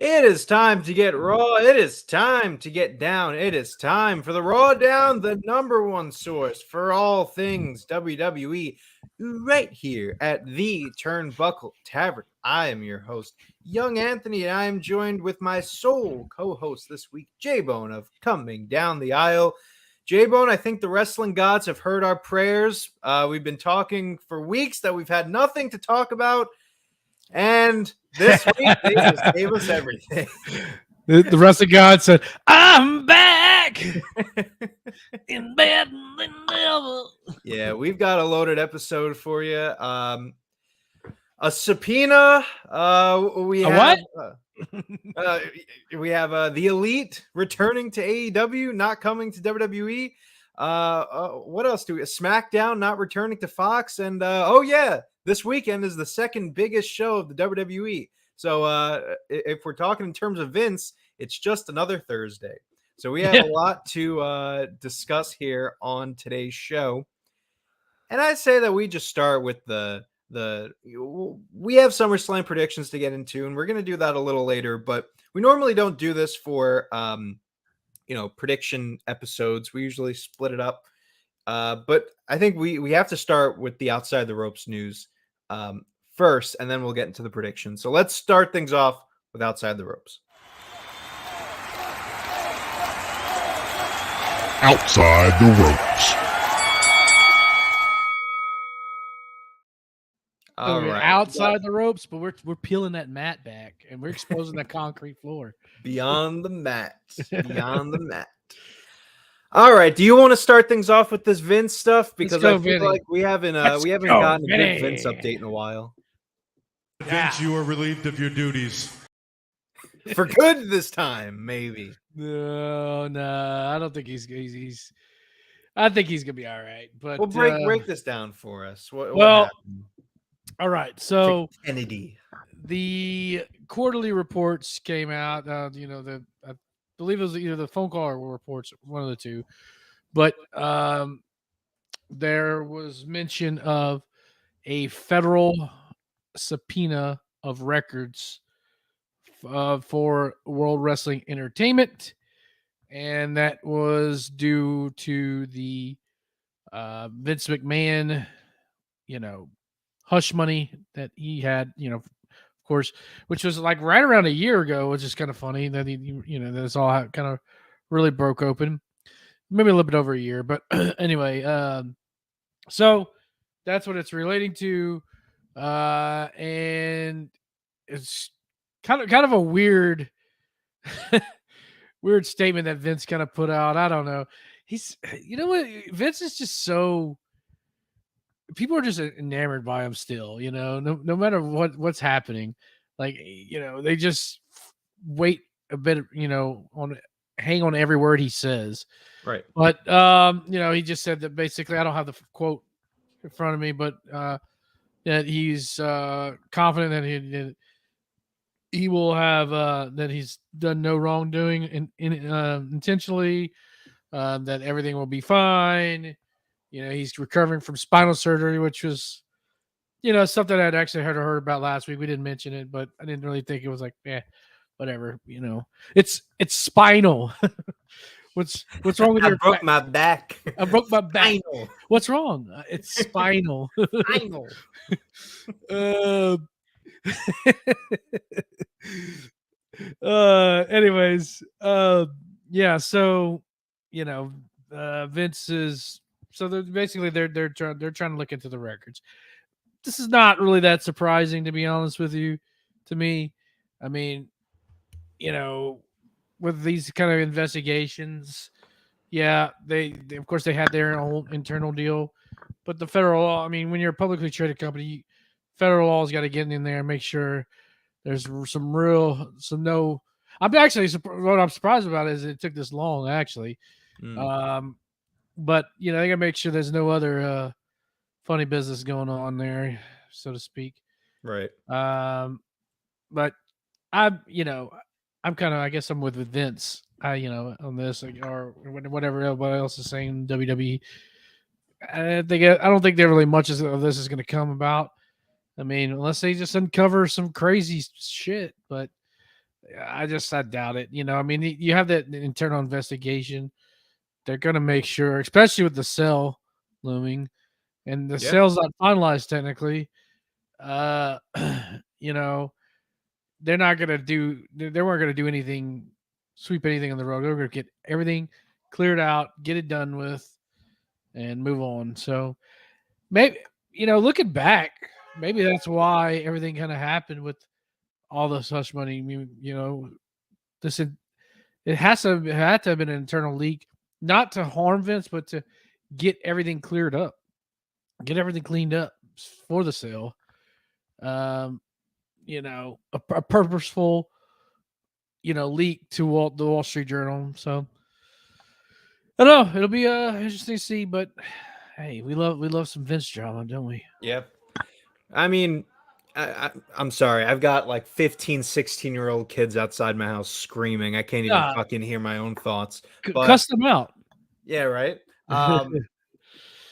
It is time to get raw. It is time to get down. It is time for the Raw Down, the number one source for all things WWE, right here at the Turnbuckle Tavern. I am your host, Young Anthony, and I am joined with my sole co-host this week, J-Bone of Coming Down the Aisle. J-Bone, I think the wrestling gods have heard our prayers. We've been talking for weeks that we've had nothing to talk about. And this week, they just gave us everything. The wrestling god said, I'm back in bed than ever. Yeah, we've got a loaded episode for you. A subpoena. We have the Elite returning to AEW, not coming to WWE. What else do we? SmackDown not returning to Fox, and this weekend is the second biggest show of the WWE. So if we're talking in terms of Vince, it's just another Thursday. So we have a lot to discuss here on today's show. And I say that we just start with we have SummerSlam predictions to get into, and we're going to do that a little later, but we normally don't do this for prediction episodes. We usually split it up. But I think we have to start with the outside the ropes news first, and then we'll get into the predictions. So let's start things off with outside the ropes. Outside the ropes. So we're outside the ropes, but we're peeling that mat back, and we're exposing the concrete floor. Beyond the mat. Beyond the mat. All right. Do you want to start things off with this Vince stuff? Because I feel like we haven't gotten a big Vince update in a while. Vince, you are relieved of your duties. For good this time, maybe. No, I don't think he's. I think he's gonna be all right. But well, break this down for us. What happened? All right. So Kennedy, the quarterly reports came out. I believe it was either the phone call or reports, one of the two. But there was mention of a federal subpoena of records for World Wrestling Entertainment, and that was due to the Vince McMahon, hush money that he had, of course, which was like right around a year ago, which is kind of funny that that it's all kind of really broke open, maybe a little bit over a year, but anyway, so that's what it's relating to, and it's kind of a weird statement that Vince kind of put out. I don't know. He's, Vince is just so. People are just enamored by him still, no matter what's happening. Like, they just wait a bit, hang on every word he says. Right. But, he just said that basically, I don't have the quote in front of me, but that he's confident that he will have, that he's done no wrongdoing intentionally, that everything will be fine. He's recovering from spinal surgery, which was, something I'd actually heard about last week. We didn't mention it, but I didn't really think it was like, whatever. It's spinal. What's wrong with your back? I broke my back. I broke my back. Spinal. What's wrong? It's spinal. Spinal. Anyways, yeah. So, Vince is. So they're trying to look into the records. This is not really that surprising, to be honest with you. To me, I mean, with these kind of investigations, yeah, they of course they had their own internal deal, but the federal law. I mean, when you're a publicly traded company, federal law's got to get in there and make sure there's some no. I'm actually what I'm surprised about is it took this long actually. But they gotta make sure there's no other funny business going on there, so to speak. Right. But I'm kind of, I guess I'm with Vince. On this or whatever everybody else is saying. WWE. I don't think there really much of this is going to come about. I mean, unless they just uncover some crazy shit, but I doubt it. I mean, you have that internal investigation. They're going to make sure, especially with the sale looming, and the sale's not finalized technically. They're not going to do. They weren't going to do anything, sweep anything on the road. They're going to get everything cleared out, get it done with, and move on. So maybe looking back, maybe that's why everything kind of happened with all this hush money. This it had to have been an internal leak, not to harm Vince, but to get everything cleared up, get everything cleaned up for the sale. A purposeful, leak to the Wall Street Journal. So I don't know. It'll be interesting to see, but hey, we love some Vince drama, don't we? Yep. I mean, I'm sorry. I've got like 15, 16-year-old kids outside my house screaming. I can't even fucking hear my own thoughts. But, cuss them out. Yeah, right.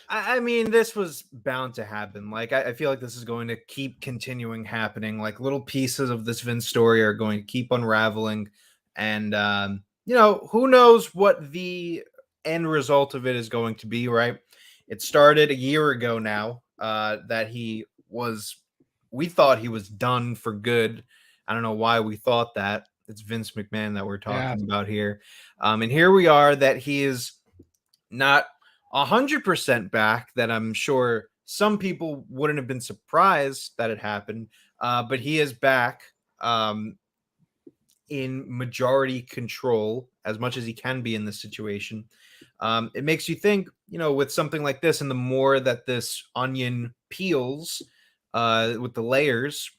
I mean, this was bound to happen. Like, I feel like this is going to keep continuing happening. Like, little pieces of this Vince story are going to keep unraveling. And, who knows what the end result of it is going to be, right? It started a year ago now that we thought he was done for good. I don't know why we thought that. It's Vince McMahon that we're talking about here. And here we are that he is not 100% back, that I'm sure some people wouldn't have been surprised that it happened. But he is back in majority control as much as he can be in this situation. It makes you think, with something like this, and the more that this onion peels with the layers,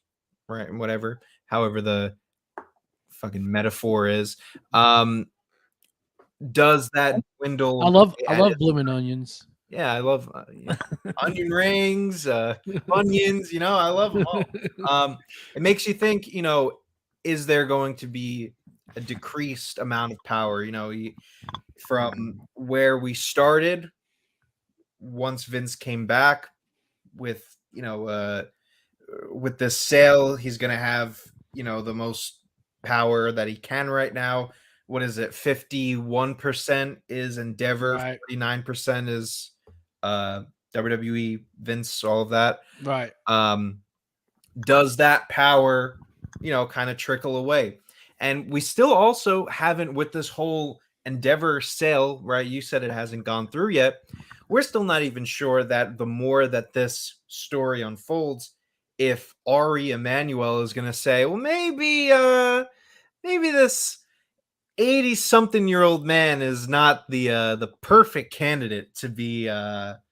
right, and however the fucking metaphor is, does that dwindle? I love blooming onions. Yeah, I love onion rings, onions. I love them all. It makes you think. Is there going to be a decreased amount of power? From where we started, once Vince came back with with this sale, he's going to have the most power that he can right now. What is it? 51% is Endeavor, right. 49% is WWE, Vince, all of that. Right. Does that power, kind of trickle away? And we still also haven't, with this whole Endeavor sale, right? You said it hasn't gone through yet. We're still not even sure that the more that this story unfolds, if Ari Emanuel is going to say, well, maybe this 80-something-year-old man is not the perfect candidate to be at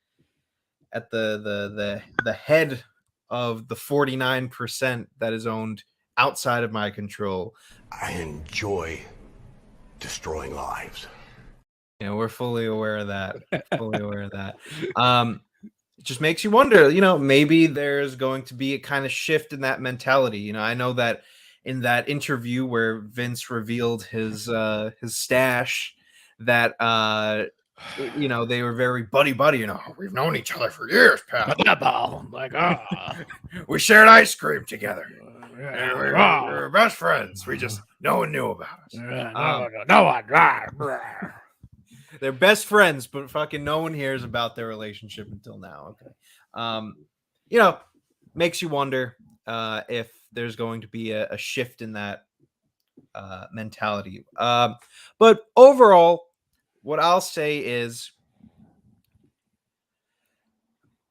the head of the 49% that is owned outside of my control. I enjoy destroying lives. We're fully aware of that. It just makes you wonder, maybe there's going to be a kind of shift in that mentality. I know that in that interview where Vince revealed his stash, that they were very buddy. We've known each other for years, pal. We shared ice cream together. And we're best friends. No one knew about us. No one. They're best friends, but fucking no one hears about their relationship until now. Okay. Makes you wonder if there's going to be a shift in that mentality. But overall, what I'll say is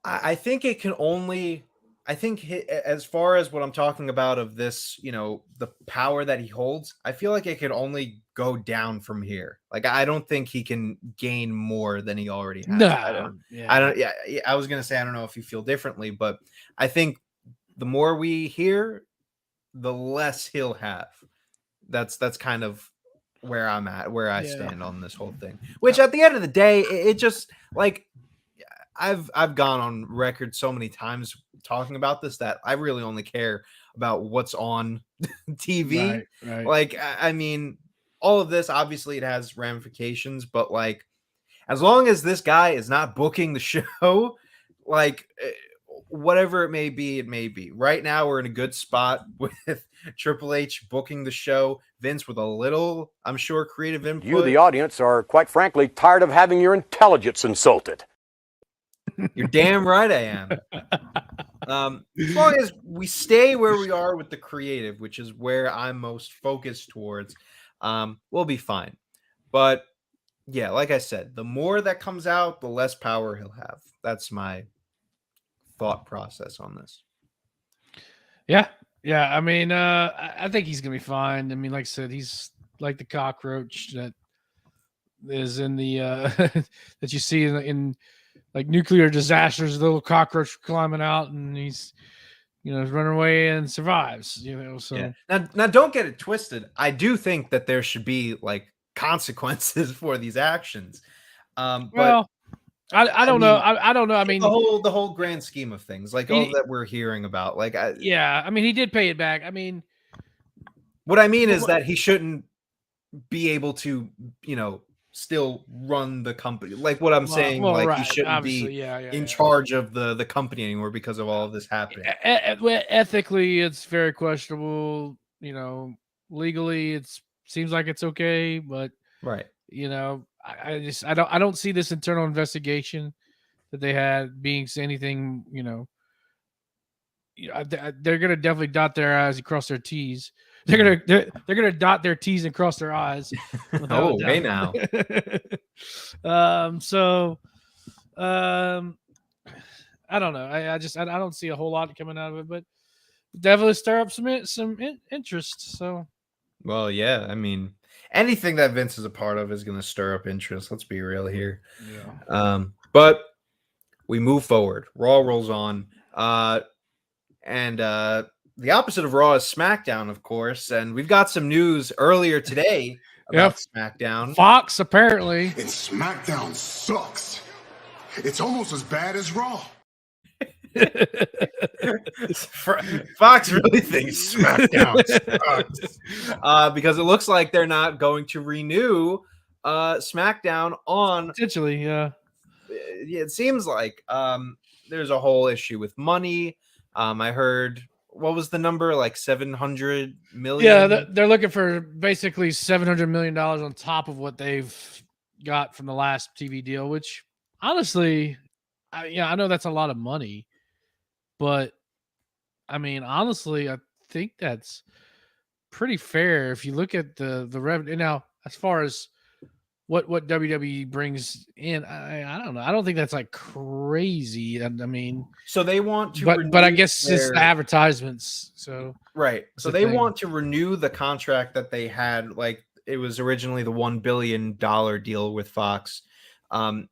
I think it can only I think as far as what I'm talking about of this, you know, the power that he holds, I feel like it could only go down from here. Like, I don't think he can gain more than he already has. No, I don't. Yeah, I was gonna say I don't know if you feel differently, but I think the more we hear, the less he'll have. That's kind of where I'm at, where I stand on this whole thing. Which at the end of the day, it just like I've gone on record so many times talking about this that I really only care about what's on TV. Right. Like, I mean, all of this obviously it has ramifications, but like as long as this guy is not booking the show, like whatever it may be, it may be. Right now, we're in a good spot with Triple H booking the show, Vince with a little, I'm sure, creative input. You, the audience, are quite frankly tired of having your intelligence insulted. You're damn right I am. As long as we stay where we are with the creative, which is where I'm most focused towards, we'll be fine. But yeah, like I said, the more that comes out, the less power he'll have. That's my thought process on this. Yeah. I mean, I think he's gonna be fine. I mean, like I said, he's like the cockroach that is in the that you see in like nuclear disasters, the little cockroach climbing out, and he's running away and survives. So yeah. Now don't get it twisted. I do think that there should be like consequences for these actions. But I don't know. I don't know. I mean, the whole grand scheme of things, like all that we're hearing about, like I mean, he did pay it back. I mean, what I mean is that he shouldn't be able to, still run the company. Like what I'm saying, like he shouldn't be in charge of the company anymore because of all of this happening. Ethically, it's very questionable. Legally, it seems like it's okay, but right. I don't see this internal investigation that they had being anything. They're gonna definitely dot their I's and cross their T's. They're gonna dot their T's and cross their I's. Oh, hey now. I don't know. I don't see a whole lot coming out of it, but definitely stir up some interest. So, well, yeah. I mean, anything that Vince is a part of is going to stir up interest. Let's be real here. Yeah. But we move forward. Raw rolls on. And the opposite of Raw is SmackDown, of course. And we've got some news earlier today about SmackDown. Fox, apparently. And SmackDown sucks. It's almost as bad as Raw. Fox really thinks SmackDown sucks. Because it looks like they're not going to renew SmackDown on... Potentially, yeah. It seems like there's a whole issue with money. I heard, what was the number? Like 700 million? Yeah, they're looking for basically $700 million on top of what they've got from the last TV deal, which honestly, I know that's a lot of money, but I mean, honestly, I think that's pretty fair if you look at the revenue. Now, as far as what WWE brings in, I don't know. I don't think that's like crazy. I mean, so they want to, but I guess it's the advertisements. So right. So they want to renew the contract that they had. Like it was originally the $1 billion deal with Fox, and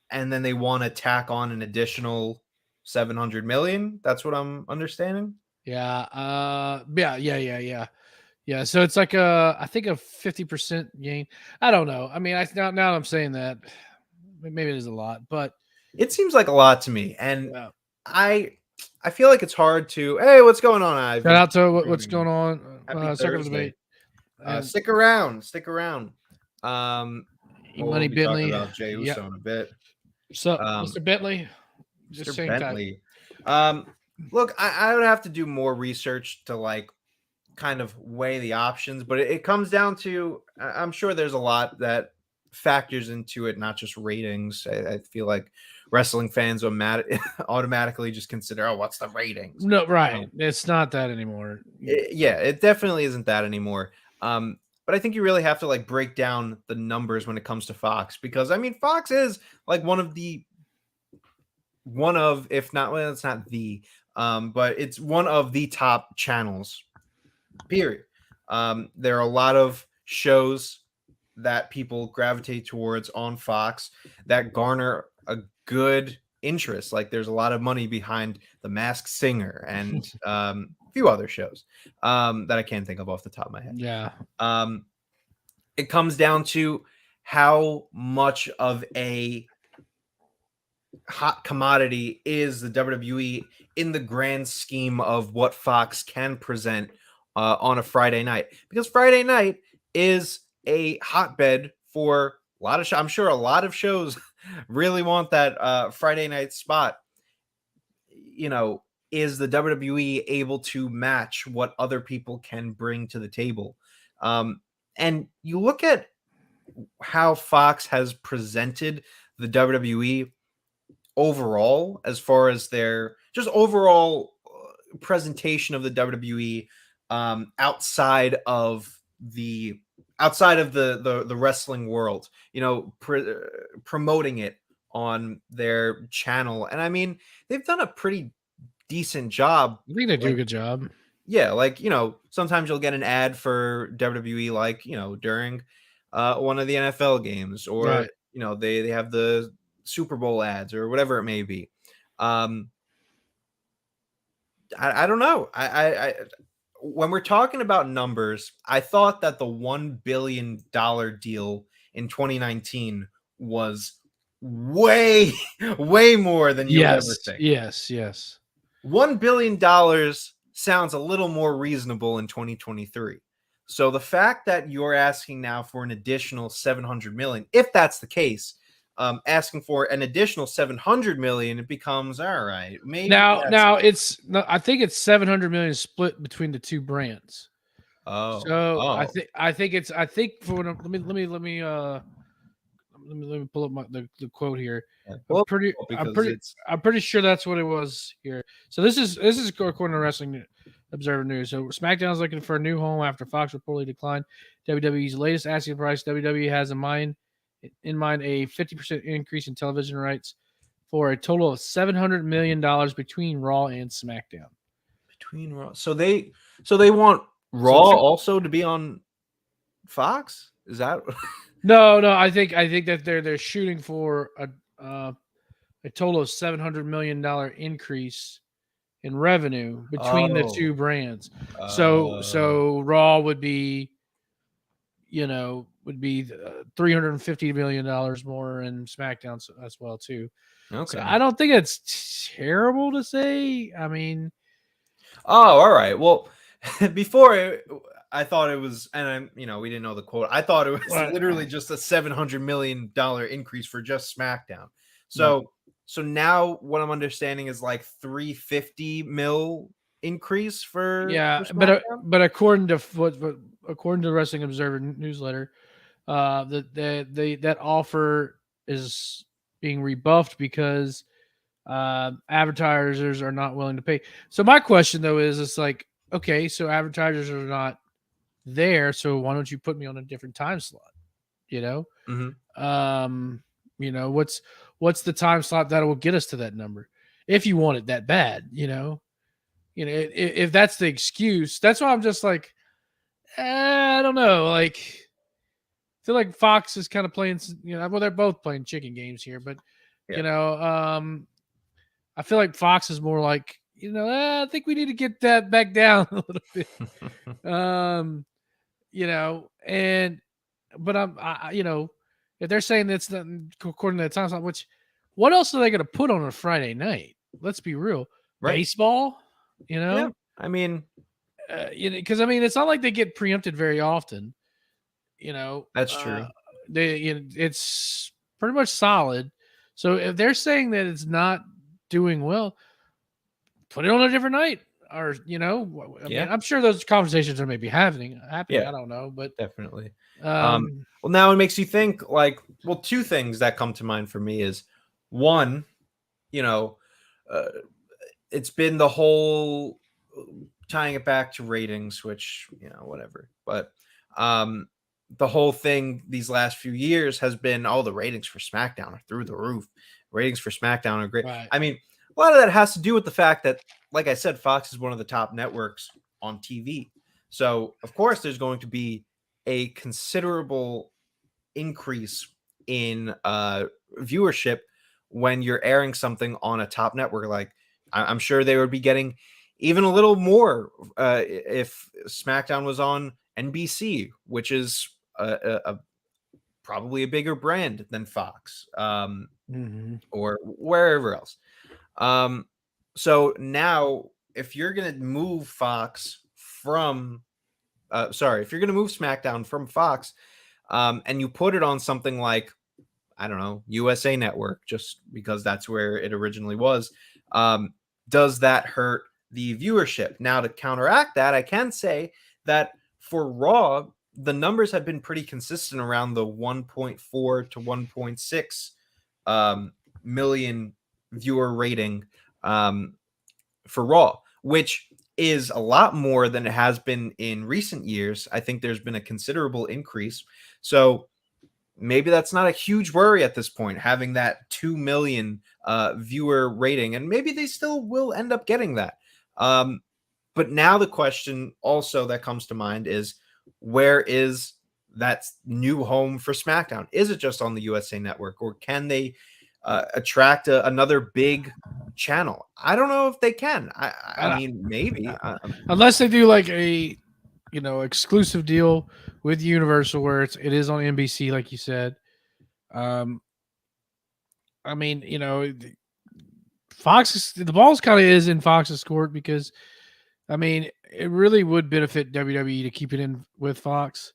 then they want to tack on an additional 700 million. That's what I'm understanding. Yeah. Yeah, so it's like I think a 50% gain. I don't know. I mean, now I'm saying that maybe it is a lot, but it seems like a lot to me. And I feel like it's hard to. Hey, what's going on, Ivan? Shout out to what's going on. Circle debate. Stick around. Money Bentley. About Jey Uso in a bit. So, Mr. Bentley. Mr. Bentley. Look, I would have to do more research to like kind of weigh the options, but it comes down to, I'm sure there's a lot that factors into it, not just ratings. I feel like wrestling fans automatically just consider, oh, what's the ratings? No, right. It's not that anymore. It definitely isn't that anymore. But I think you really have to like break down the numbers when it comes to Fox, because I mean, Fox is like one of, if not, well, it's not the but it's one of the top channels, period. There are a lot of shows that people gravitate towards on Fox that garner a good interest. Like there's a lot of money behind The Masked Singer and a few other shows that I can't think of off the top of my head. Yeah. It comes down to how much of a hot commodity is the WWE in the grand scheme of what Fox can present on a Friday night, because Friday night is a hotbed for a lot of I'm sure a lot of shows really want that Friday night spot. You know, is the WWE able to match what other people can bring to the table? And you look at how Fox has presented the WWE overall, as far as their just overall presentation of the WWE outside of the wrestling world, you know, promoting it on their channel. And I mean, they've done a pretty decent job. I think they do a good job. Yeah, like, you know, sometimes you'll get an ad for WWE, like, you know, during one of the NFL games, or Right. you know, they have the Super Bowl ads or whatever it may be. I don't know. I when we're talking about numbers, I thought that the $1 billion deal in 2019 was way more than you ever think. Yes. $1 billion sounds a little more reasonable in 2023. So the fact that you're asking now for an additional 700 million, if that's the case, asking for an additional 700 million, it becomes all right. Maybe now I think it's 700 million split between the two brands. Oh, so oh. I think for let me pull up the quote here. Yeah, I'm pretty sure that's what it was here. So this is according to Wrestling Observer News. So SmackDown is looking for a new home after Fox reportedly declined WWE's latest asking price. WWE has in mind a 50% increase in television rights for a total of $700 million between Raw and SmackDown. Between Raw, so they want Raw also to be on Fox. Is that? No. I think that they're shooting for a total of $700 million increase in revenue between the two brands. So Raw would be, you know, $350 million more, and SmackDown as well too. Okay. So I don't think it's terrible to say. I mean, all right. Well, before I thought it was, and we didn't know the quote. I thought it was literally just a $700 million increase for just SmackDown. So now what I'm understanding is like 350 mil increase for but according to the Wrestling Observer newsletter, that offer is being rebuffed because advertisers are not willing to pay. So my question though is, it's like, okay, so advertisers are not there, so why don't you put me on a different time slot? You know, you know, what's the time slot that will get us to that number if you want it that bad? You know, if that's the excuse, that's why I'm just like, I don't know. Like, I feel like Fox is kind of playing, well, they're both playing chicken games here, but I feel like Fox is more like, I think we need to get that back down a little bit. But if they're saying that's not according to the time slot, what else are they going to put on a Friday night? Let's be real. Right. Baseball, Yeah, I mean, because it's not like they get preempted very often. That's true. It's pretty much solid. So if they're saying that it's not doing well, put it on a different night, or I'm sure those conversations are maybe happening. I don't know, but definitely. Well, now it makes you think. Like, two things that come to mind for me is one, it's been the whole tying it back to ratings, which whatever, but the whole thing these last few years has been, the ratings for SmackDown are through the roof. Ratings for SmackDown are great. Right. I mean, a lot of that has to do with the fact that, like I said, Fox is one of the top networks on TV. So, of course, there's going to be a considerable increase in viewership when you're airing something on a top network. Like, I'm sure they would be getting even a little more if SmackDown was on NBC, which is probably a bigger brand than Fox, or wherever else. So now, if you're going to move Fox from, if you're going to move SmackDown from Fox, and you put it on something like, I don't know, USA Network, just because that's where it originally was, does that hurt the viewership? Now, to counteract that, I can say that for Raw, the numbers have been pretty consistent around the 1.4 to 1.6 million viewer rating for Raw, which is a lot more than it has been in recent years. I think there's been a considerable increase. So maybe that's not a huge worry at this point, having that 2 million viewer rating, and maybe they still will end up getting that. But now the question also that comes to mind is, where is that new home for SmackDown? Is it just on the USA Network, or can they attract another big channel? I don't know if they can. I mean, maybe. Unless they do like a, exclusive deal with Universal where it is on NBC, like you said. I mean, Fox, the ball's kind of is in Fox's court, because, I mean, it really would benefit WWE to keep it in with Fox.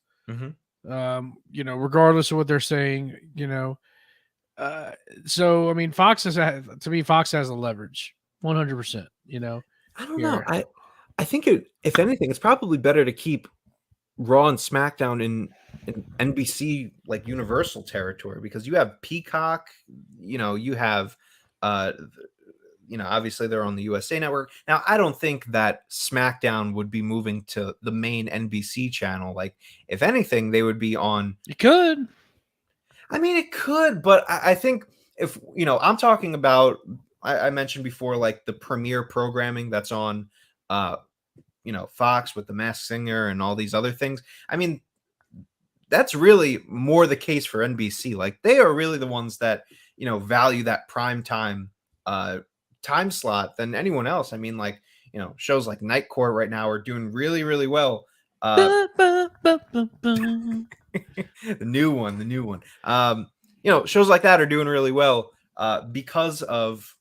Regardless of what they're saying, so, I mean, Fox has the leverage 100%, I don't know. I think if anything, it's probably better to keep Raw and SmackDown in NBC, like Universal territory, because you have Peacock, you have, obviously they're on the USA Network. Now, I don't think that SmackDown would be moving to the main NBC channel. Like, if anything, they would be on. It could. I mean, it could, but I think if, I'm talking about, I mentioned before, like the premiere programming that's on, Fox with The Masked Singer and all these other things. I mean, that's really more the case for NBC. Like, they are really the ones that, value that prime time time slot than anyone else. I mean, like, shows like Night Court right now are doing really, really well. The new one. Shows like that are doing really well because of,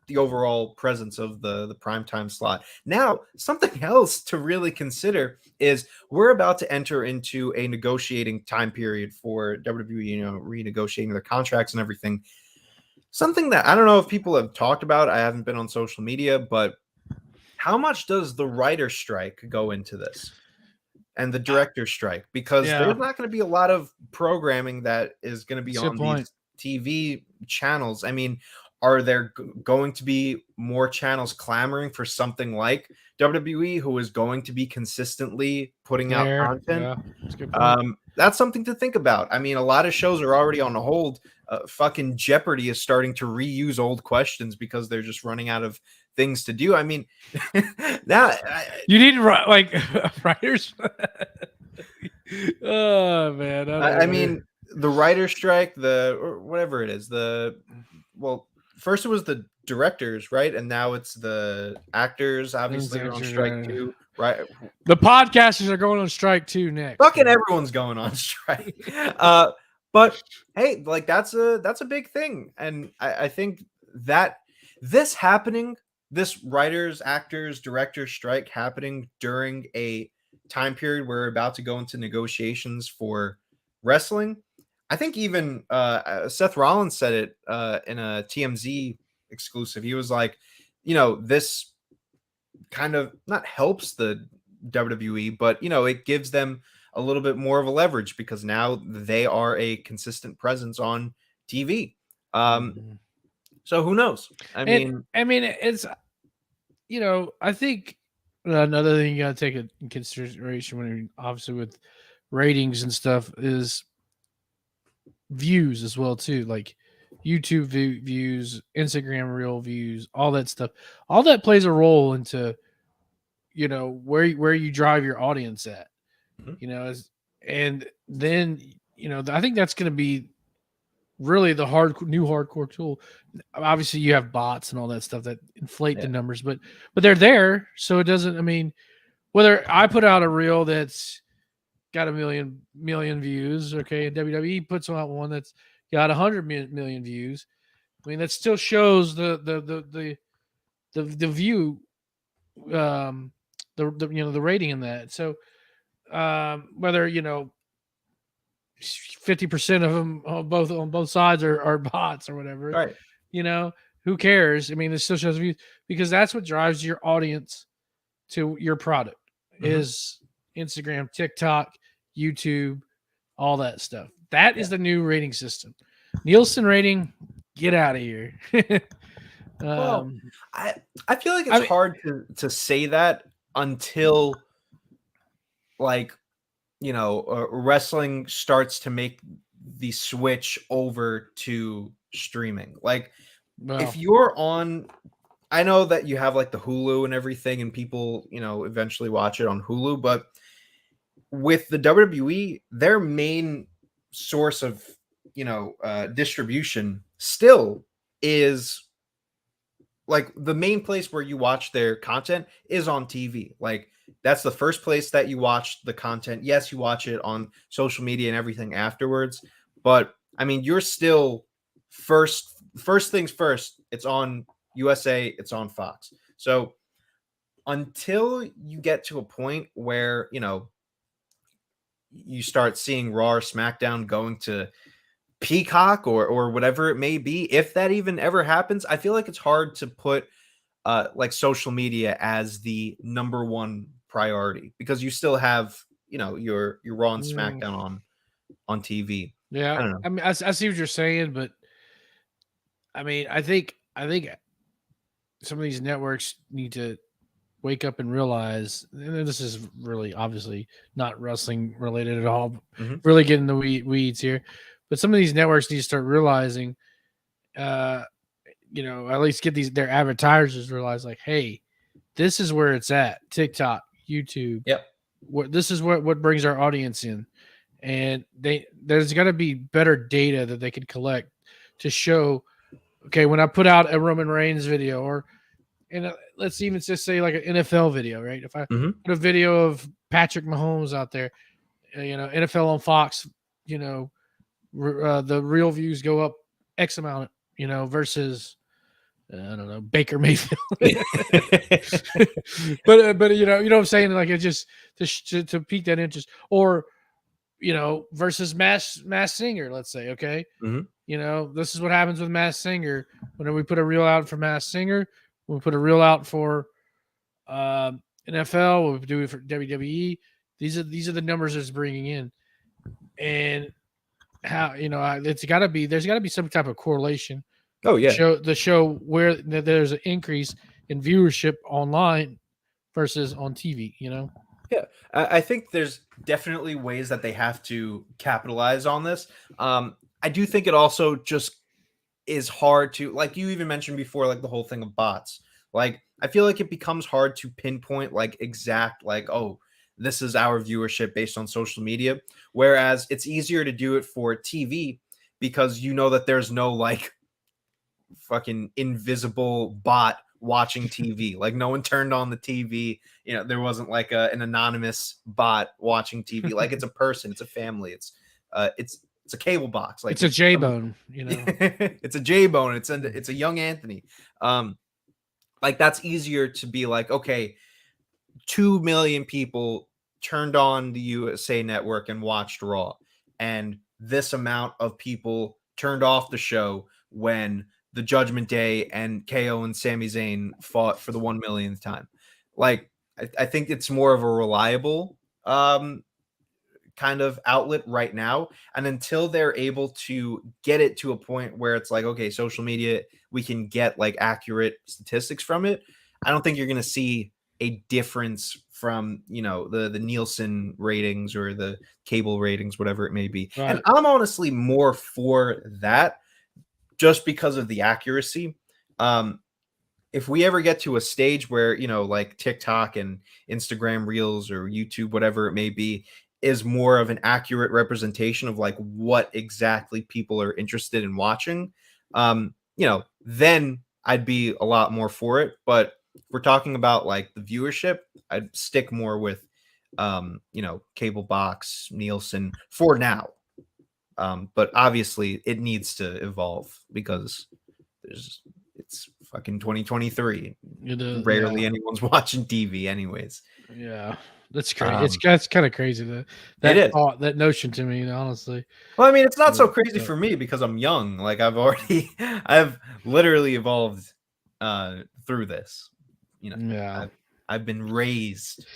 the overall presence of the primetime slot. Now, something else to really consider is we're about to enter into a negotiating time period for WWE, renegotiating their contracts and everything. Something that I don't know if people have talked about. I haven't been on social media, but how much does the writer's strike go into this? And the director's strike, because there's not going to be a lot of programming that is going to be on these TV channels. I mean, are there going to be more channels clamoring for something like WWE, who is going to be consistently putting out content? That's something to think about. I mean, a lot of shows are already on hold. Fucking Jeopardy is starting to reuse old questions because they're just running out of things to do. I mean, now you need writers. Oh man, I mean, the writer's strike, or whatever it is. First it was the directors, right? And now it's the actors. Obviously, are on strike too, right? The podcasters are going on strike too next. Fucking everyone's going on strike. But hey, like that's a big thing, and I think that this happening, this writers, actors, directors strike happening during a time period where we're about to go into negotiations for wrestling. I think even Seth Rollins said it in a TMZ exclusive. He was like, this kind of not helps the WWE, but it gives them a little bit more of a leverage because now they are a consistent presence on TV. So who knows? I mean, it's, I think another thing you got to take in consideration when you're obviously with ratings and stuff is views as well too. Like, YouTube views, Instagram reel views, all that stuff. All that plays a role into, where you drive your audience at, and then, I think that's going to be really the new hardcore tool. Obviously you have bots and all that stuff that inflate the numbers, but they're there. So it doesn't, whether I put out a reel that's got a million views, okay, and WWE puts out one that's got 100 million views, that still shows the view, the rating in that. So whether 50% of them on both sides are bots or whatever, Right. Who cares? It still shows views, because that's what drives your audience to your product is Instagram, TikTok, YouTube, all that stuff. That is the new rating system. Nielsen rating, get out of here. Well, I feel like it's hard to say that until wrestling starts to make the switch over to streaming. If you're on, I know that you have the Hulu and everything, and people, eventually watch it on Hulu, but with the WWE, their main source of, distribution still is the main place where you watch their content is on TV. That's the first place that you watch the content. Yes, you watch it on social media and everything afterwards, but you're still first things first. It's on USA, it's on Fox. So until you get to a point where, you start seeing Raw or SmackDown going to Peacock or whatever it may be, if that even ever happens, I feel like it's hard to put social media as the number one priority, because you still have, your Raw and SmackDown on TV. Yeah. I don't know. I see what you're saying, but I think some of these networks need to wake up and realize, and this is really obviously not wrestling related at all, really getting the weeds here, but some of these networks need to start realizing, at least get their advertisers realize, hey, this is where it's at. TikTok, YouTube. Yep. This is what brings our audience in. And there's got to be better data that they can collect to show, okay, when I put out a Roman Reigns video, and let's even just say an NFL video, right? If I put a video of Patrick Mahomes out there, NFL on Fox, the real views go up X amount, versus I don't know, Baker Mayfield. but you know what I'm saying? It just to pique that interest, or versus Mass Singer, let's say, okay. This is what happens with Mass Singer. Whenever we put a reel out for Mass Singer, we put a reel out for NFL, we do it for WWE. These are the numbers it's bringing in, and how there's got to be some type of correlation. Oh yeah, the show where there's an increase in viewership online versus on TV. Yeah, I think there's definitely ways that they have to capitalize on this. I do think it also just is hard to, like you even mentioned before, the whole thing of bots. I feel like it becomes hard to pinpoint exact, oh, this is our viewership based on social media. Whereas it's easier to do it for TV because that there's no fucking invisible bot watching TV. No one turned on the TV. There wasn't an anonymous bot watching TV. It's a person, it's a family, it's a cable box. It's a J-bone, it's a J-bone. It's a young Anthony. That's easier to be okay, 2 million people turned on the USA Network and watched Raw, and this amount of people turned off the show when the Judgment Day and KO and Sami Zayn fought for the 1 millionth time. I think it's more of a reliable kind of outlet right now. And until they're able to get it to a point where it's okay, social media, we can get accurate statistics from it, I don't think you're going to see a difference from, the Nielsen ratings or the cable ratings, whatever it may be. Right. And I'm honestly more for that just because of the accuracy. If we ever get to a stage where, like TikTok and Instagram Reels or YouTube, whatever it may be, is more of an accurate representation of like what exactly people are interested in watching, then I'd be a lot more for it. But if we're talking about like the viewership, I'd stick more with, cable box, Nielsen for now. But obviously it needs to evolve because it's fucking 2023. Rarely anyone's watching TV anyways. Yeah. That's crazy. It's kind of crazy that notion to me, honestly. Well, I mean, it's not so crazy for me because I'm young. Like I've literally evolved through this. I've been raised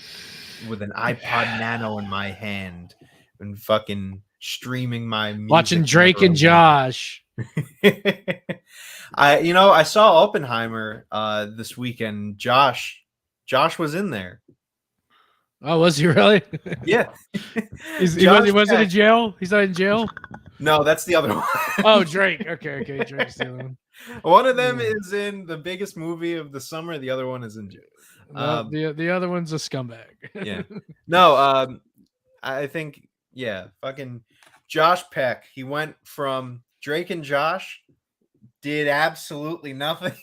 with an iPod Nano in my hand and fucking streaming my music. Watching Drake and Josh. I saw Oppenheimer this weekend. Josh was in there. Oh, was he really? Yeah. He wasn't in jail? He's not in jail? No, that's the other one. Oh, Drake. Okay. Drake's the other one. One of them is in the biggest movie of the summer. The other one is in jail. The other one's a scumbag. Yeah. No, I think, fucking Josh Peck. He went from Drake and Josh, did absolutely nothing,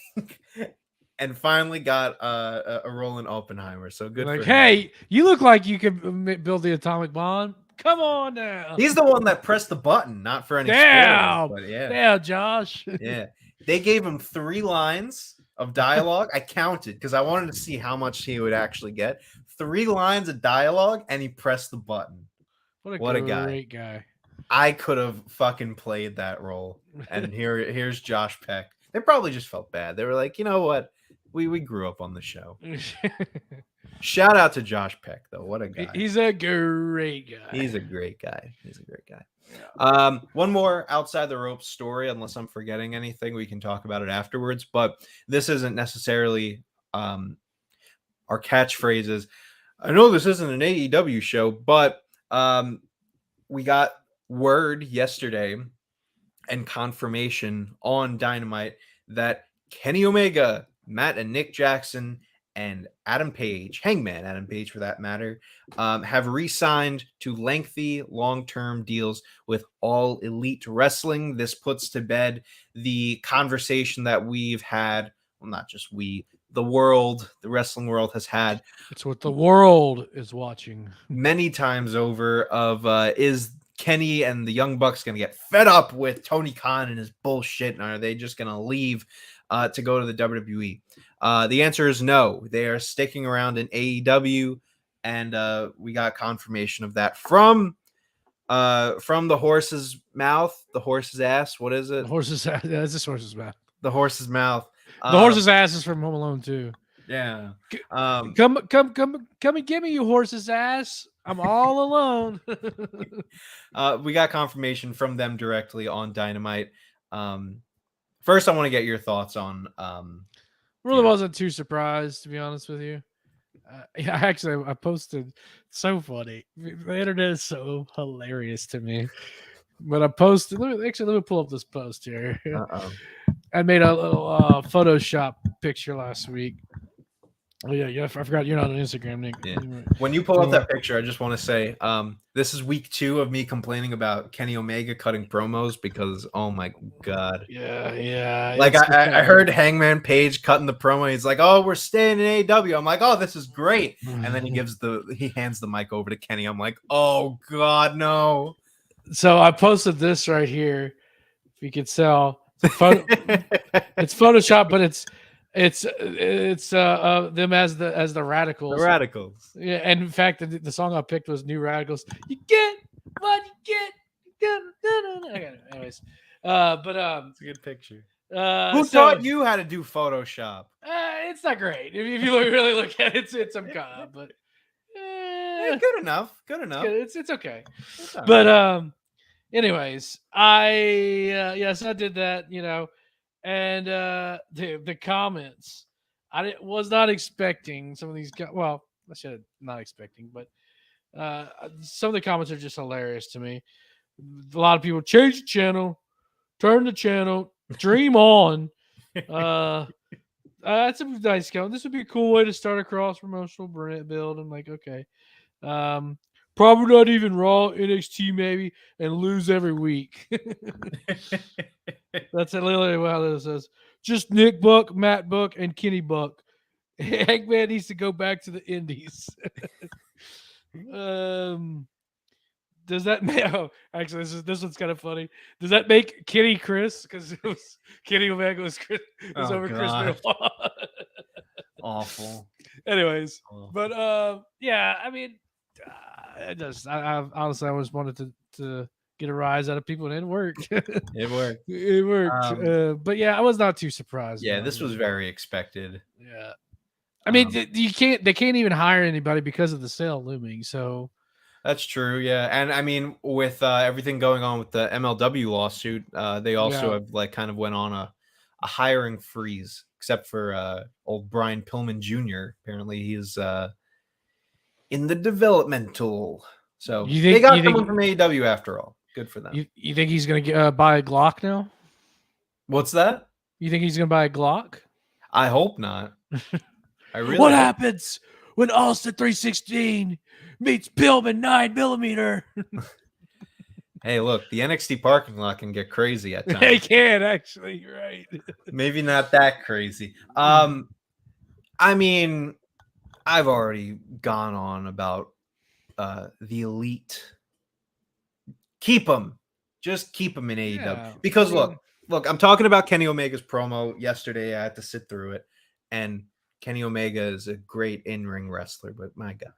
and finally got a role in Oppenheimer. So good. Like, for him. Hey, you look like you could build the atomic bomb. Come on now. He's the one that pressed the button, not for any Damn. spoilers, but yeah. Yeah, Josh. Yeah. They gave him 3 lines of dialogue. I counted because I wanted to see how much he would actually get. 3 lines of dialogue, and he pressed the button. What a great guy. I could have fucking played that role. And here's Josh Peck. They probably just felt bad. They were like, you know what? We grew up on the show. Shout out to Josh Peck, though. What a guy. He's a great guy. He's a great guy. Yeah. One more outside the ropes story, unless I'm forgetting anything, we can talk about it afterwards. But this isn't necessarily our catchphrases. I know this isn't an AEW show, but we got word yesterday and confirmation on Dynamite that Kenny Omega, Matt and Nick Jackson, and Adam Page, Hangman Adam Page for that matter, have re-signed to lengthy long-term deals with All Elite Wrestling. This puts to bed the conversation that we've had, well, not just we, the wrestling world has had. It's what the world is watching many times over of is Kenny and the Young Bucks going to get fed up with Tony Khan and his bullshit, and are they just going to leave to go to the WWE? The answer is no. They are sticking around in AEW, and we got confirmation of that from the horse's mouth, the horse's ass. What is it? The horse's ass. Yeah, it's this horse's mouth. The horse's mouth. The horse's ass is from Home Alone too. Yeah. Come and get me, you horse's ass. I'm all alone. We got confirmation from them directly on Dynamite. First, I want to get your thoughts on. Really wasn't too surprised, to be honest with you. I posted, so funny. The internet is so hilarious to me. But I posted. Let me pull up this post here. I made a little Photoshop picture last week. Oh yeah. I forgot you're not on Instagram, Nick. Yeah. When you pull up that picture, I just want to say this is week 2 of me complaining about Kenny Omega cutting promos because, oh my god. Yeah. Like I heard Hangman Page cutting the promo. He's like, "Oh, we're staying in AEW." I'm like, "Oh, this is great." And then he hands the mic over to Kenny. I'm like, "Oh god, no." So I posted this right here. If you could tell, it's Photoshop, but it's them as the Radicals. The Radicals. Yeah, and in fact, the song I picked was New Radicals. You get what you get. I got it. Anyways, it's a good picture. Who taught you how to do Photoshop? It's not great. If you really look at it, it's some kind of, but good enough. It's okay. But anyways, so I did that, and the comments, I was not expecting some of these. Well, I should have not expecting, but some of the comments are just hilarious to me. A lot of people change the channel, turn the channel, Dream on. That's a nice count. This would be a cool way to start a cross promotional build. I'm like, okay. Probably not even Raw, NXT maybe, and lose every week. That's literally what this says. Just Nick Buck, Matt Buck, and Kenny Buck. Eggman needs to go back to the Indies. Does that make? Oh, actually, this one's kind of funny. Does that make Kenny Chris? Because it was Kenny Omega was Chris. Was over Chris Benoit. Awful. Anyways, but yeah, I mean, it does. I honestly, I always wanted to get a rise out of people, and it worked. It worked. It worked. But yeah, I was not too surprised. Yeah, this was very expected. Yeah. I mean, they can't even hire anybody because of the sale looming. So that's true. Yeah. And I mean, with everything going on with the MLW lawsuit, they also have like kind of went on a hiring freeze, except for old Brian Pillman Jr. Apparently he's in the developmental. So they got someone from AEW after all. Good for them. You think he's going to buy a Glock now? What's that? You think he's going to buy a Glock? I hope not. What happens when Austin 316 meets Pillman 9mm? Hey, look, the NXT parking lot can get crazy at times. They can, actually. You're right. Maybe not that crazy. I mean, I've already gone on about the Elite. Keep them. Just keep them in AEW. Because look, I'm talking about Kenny Omega's promo yesterday. I had to sit through it. And Kenny Omega is a great in-ring wrestler, but my God.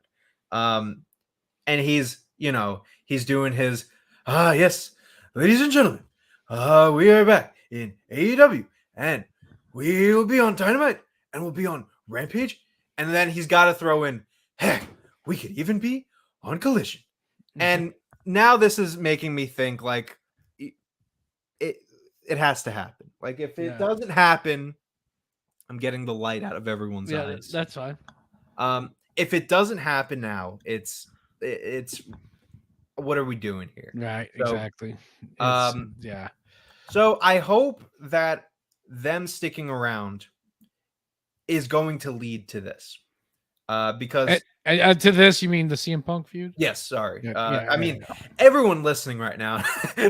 And he's doing his, yes, ladies and gentlemen, we are back in AEW, and we will be on Dynamite, and we'll be on Rampage, and then he's got to throw in, heck, we could even be on Collision. And now this is making me think, like, it has to happen. Like, if it doesn't happen, I'm getting the light out of everyone's eyes. That's fine. If it doesn't happen now, it's what are we doing here? Right, so, exactly. Yeah. So I hope that them sticking around is going to lead to this. Because to this, you mean the CM Punk feud? Yes, sorry. I mean, everyone listening right now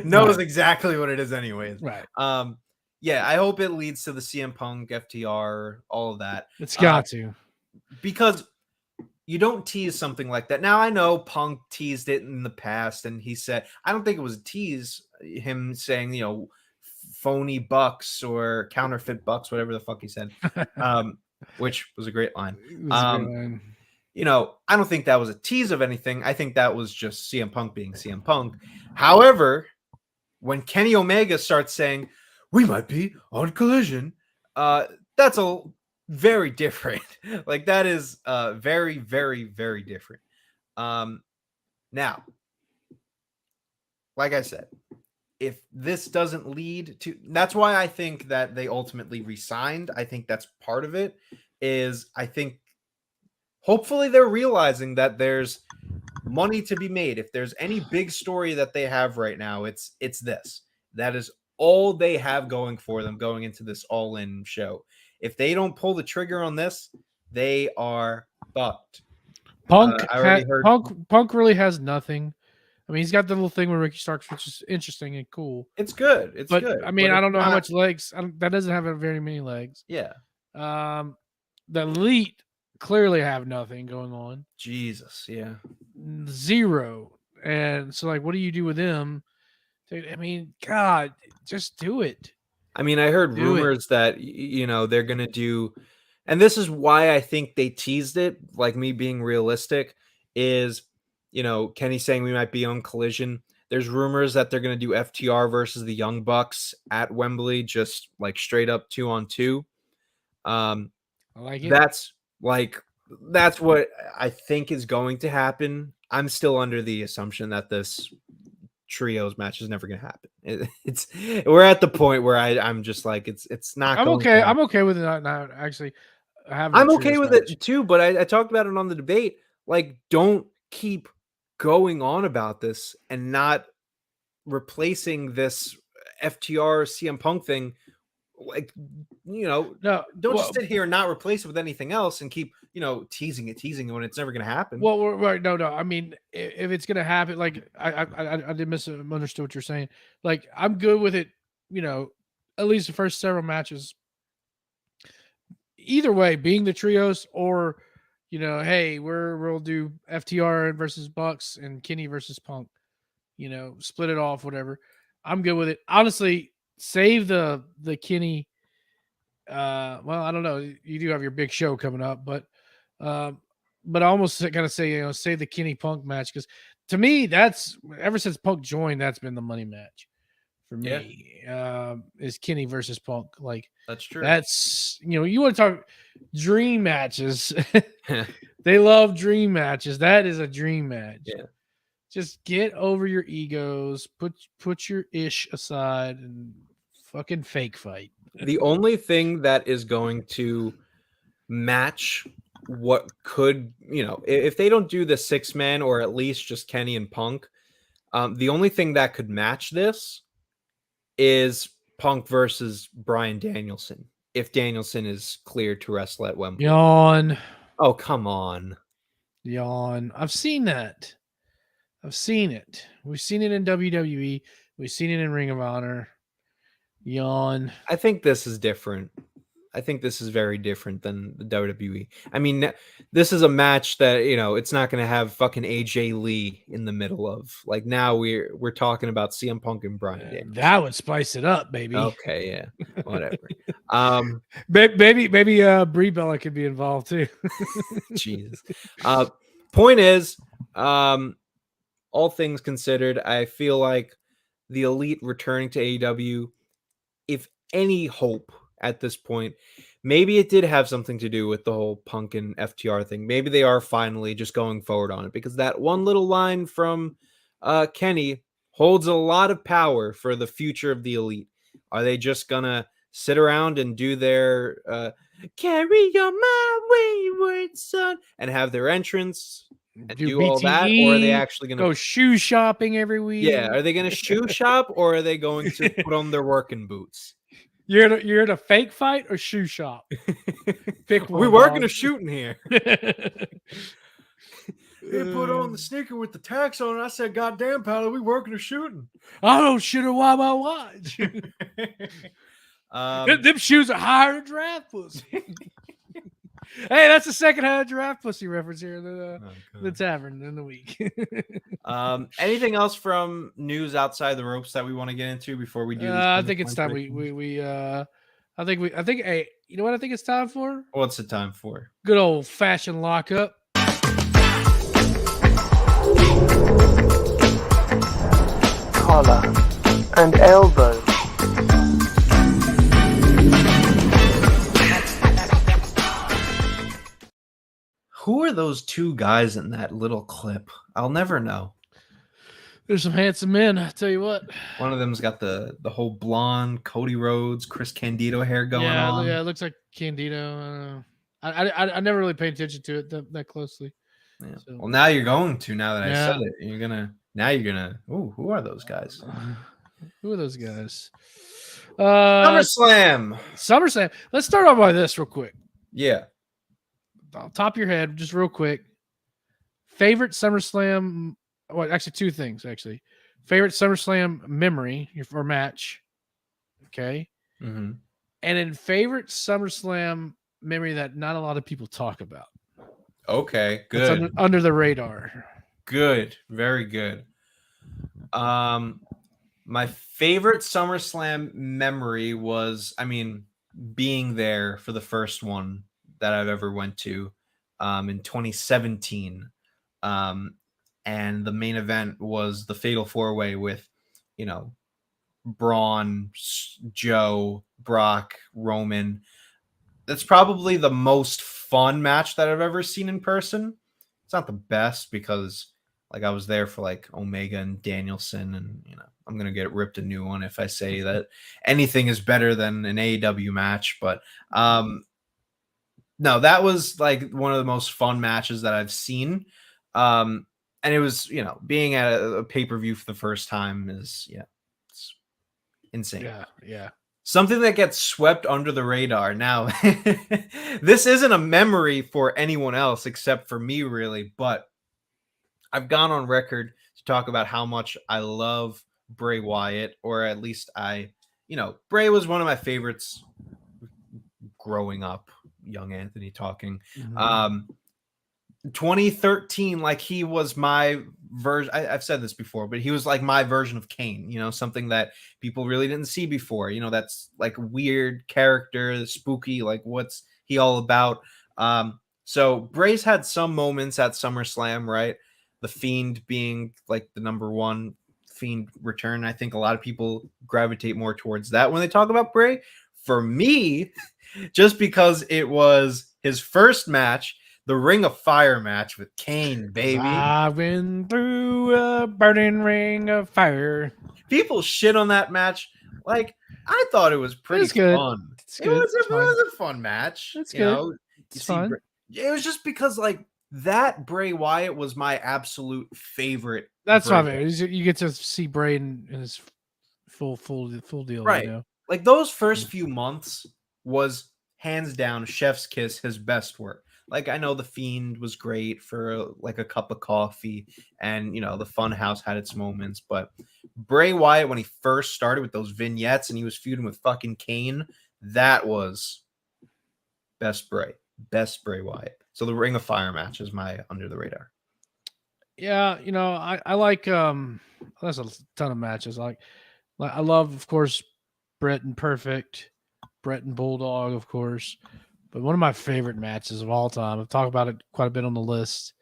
knows exactly what it is anyways. Right. Yeah, I hope it leads to the CM Punk, FTR, all of that. It's got to. Because you don't tease something like that. Now, I know Punk teased it in the past, and he said, I don't think it was a tease, him saying, phony bucks or counterfeit bucks, whatever the fuck he said, which was a great line. I don't think that was a tease of anything. I think that was just CM Punk being CM Punk. However, when Kenny Omega starts saying, we might be on Collision, that's a very different. Like, that is very, very, very different. Now, like I said, if this doesn't lead to, that's why I think that they ultimately re-signed. I think that's part of it. Is I think hopefully they're realizing that there's money to be made. If there's any big story that they have right now, it's this. That is all they have going for them going into this all-in show. If they don't pull the trigger on this, they are fucked. Punk really has nothing. I mean, he's got the little thing with Ricky Starks, which is interesting and cool. It's good. It's good. I mean, I don't know how much legs. That doesn't have very many legs. Yeah. The Elite clearly have nothing going on. Jesus. Yeah. Zero. And so, like, what do you do with them? Dude, I mean, God, just do it. I mean, I heard rumors that, they're going to do, and this is why I think they teased it, like me being realistic, is, Kenny saying we might be on Collision. There's rumors that they're going to do FTR versus the Young Bucks at Wembley, just like straight up 2-on-2. I like it. That's what I think is going to happen. I'm still under the assumption that this trios match is never going to happen. We're at the point where I'm just like, it's not. I'm okay. I'm okay with it now. Actually, I'm okay with it too. But I talked about it on the debate. Like, don't keep going on about this and not replacing this FTR CM Punk thing like, No, don't just sit here and not replace it with anything else and keep, teasing it when it's never going to happen. Well, right. No. I mean, if it's going to happen, like I did misunderstood what you're saying. Like, I'm good with it, at least the first several matches. Either way, being the trios or, hey, we'll do FTR versus Bucks and Kenny versus Punk, split it off, whatever. I'm good with it. Honestly, save the Kenny. Well, I don't know. You do have your big show coming up, but I almost kind of say, save the Kenny Punk match, because to me, that's ever since Punk joined, that's been the money match for me. Is Kenny versus Punk. Like, that's true. That's, you want to talk dream matches. They love dream matches. That is a dream match. Yeah. Just get over your egos, put your ish aside, and fucking fake fight. The only thing that is going to match what could, if they don't do the 6-man or at least just Kenny and Punk, the only thing that could match this is Punk versus Bryan Danielson, if Danielson is cleared to wrestle at Wembley. Yawn. Oh, come on. Yawn. I've seen that. I've seen it. We've seen it in WWE. We've seen it in Ring of Honor. Yawn. I think this is different. I think this is very different than the WWE. I mean, this is a match that, it's not going to have fucking AJ Lee in the middle of. Like, now we're talking about CM Punk and Bryan Danielson. That would spice it up, baby. Okay, yeah. Whatever. Maybe Brie Bella could be involved too. Jesus. Point is, all things considered, I feel like the Elite returning to AEW, if any hope at this point, maybe it did have something to do with the whole Punk and FTR thing. Maybe they are finally just going forward on it, because that one little line from Kenny holds a lot of power for the future of the Elite. Are they just gonna sit around and do their carry on my wayward son and have their entrance and do all that, or are they actually gonna go shoe shopping every week? Yeah, are they gonna shoe shop, or are they going to put on their working boots? You're in a fake fight or shoe shop? Pick one. We working or shooting here? They put on the sneaker with the tax on it. I said, "Goddamn, pal, we working or shooting?" I don't shit or why my watch. Them shoes are higher than draft pussy. Hey, that's the second-hand draft pussy reference here in the tavern in the week. Anything else from news outside the ropes that we want to get into before we do? I think it's time I think hey, you know what I think it's time for? What's it time for? Good old fashioned lockup. Collar and elbow. Who are those two guys in that little clip? I'll never know. There's some handsome men, I tell you what. One of them's got the whole blonde Cody Rhodes, Chris Candido hair going on. Yeah, it looks like Candido. I never really paid attention to it that closely. Yeah. So. Well, now you're going to. Now that I said it, you're gonna. Ooh, who are those guys? Who are those guys? SummerSlam. Let's start off by this real quick. Yeah. Top of your head, just real quick. Favorite SummerSlam? Well, actually, two things. Actually, favorite SummerSlam memory or match. Okay. Mm-hmm. And then favorite SummerSlam memory that not a lot of people talk about. Okay, good. Under the radar. Good, very good. My favorite SummerSlam memory was, being there for the first one that I've ever went to, in 2017. And the main event was the Fatal 4-Way with, Braun, Joe, Brock, Roman. That's probably the most fun match that I've ever seen in person. It's not the best because I was there for Omega and Danielson, and I'm gonna get ripped a new one if I say that anything is better than an AEW match. But no, that was one of the most fun matches that I've seen. And it was, being at a pay-per-view for the first time is, it's insane. Yeah. Something that gets swept under the radar. Now, this isn't a memory for anyone else except for me, really, but I've gone on record to talk about how much I love Bray Wyatt, or at least Bray was one of my favorites growing up, young Anthony talking. 2013, like, he was my version. I've said this before, but he was like my version of Kane, something that people really didn't see before. That's like weird character, spooky, like what's he all about? So Bray's had some moments at SummerSlam, right? The Fiend being like the number one Fiend return. I think a lot of people gravitate more towards that when they talk about Bray. For me, just because it was his first match, the Ring of Fire match with Kane, baby. I've been through a burning ring of fire. People shit on that match. Like, I thought it was pretty fun. It was a fun match. It's good. It's fun. It was just because, like, that Bray Wyatt was my absolute favorite. That's what I mean. You get to see Bray in his full deal, right? Like, those first few months was hands down chef's kiss, his best work. Like, I know the Fiend was great for like a cup of coffee, and the Funhouse had its moments, but Bray Wyatt, when he first started with those vignettes and he was feuding with fucking Kane, that was best Bray Wyatt. So the Ring of Fire match is my under the radar. Yeah, I like that's a ton of matches. I love, of course, Bret and Perfect, Bret and Bulldog, of course. But one of my favorite matches of all time, I've talked about it quite a bit on the list,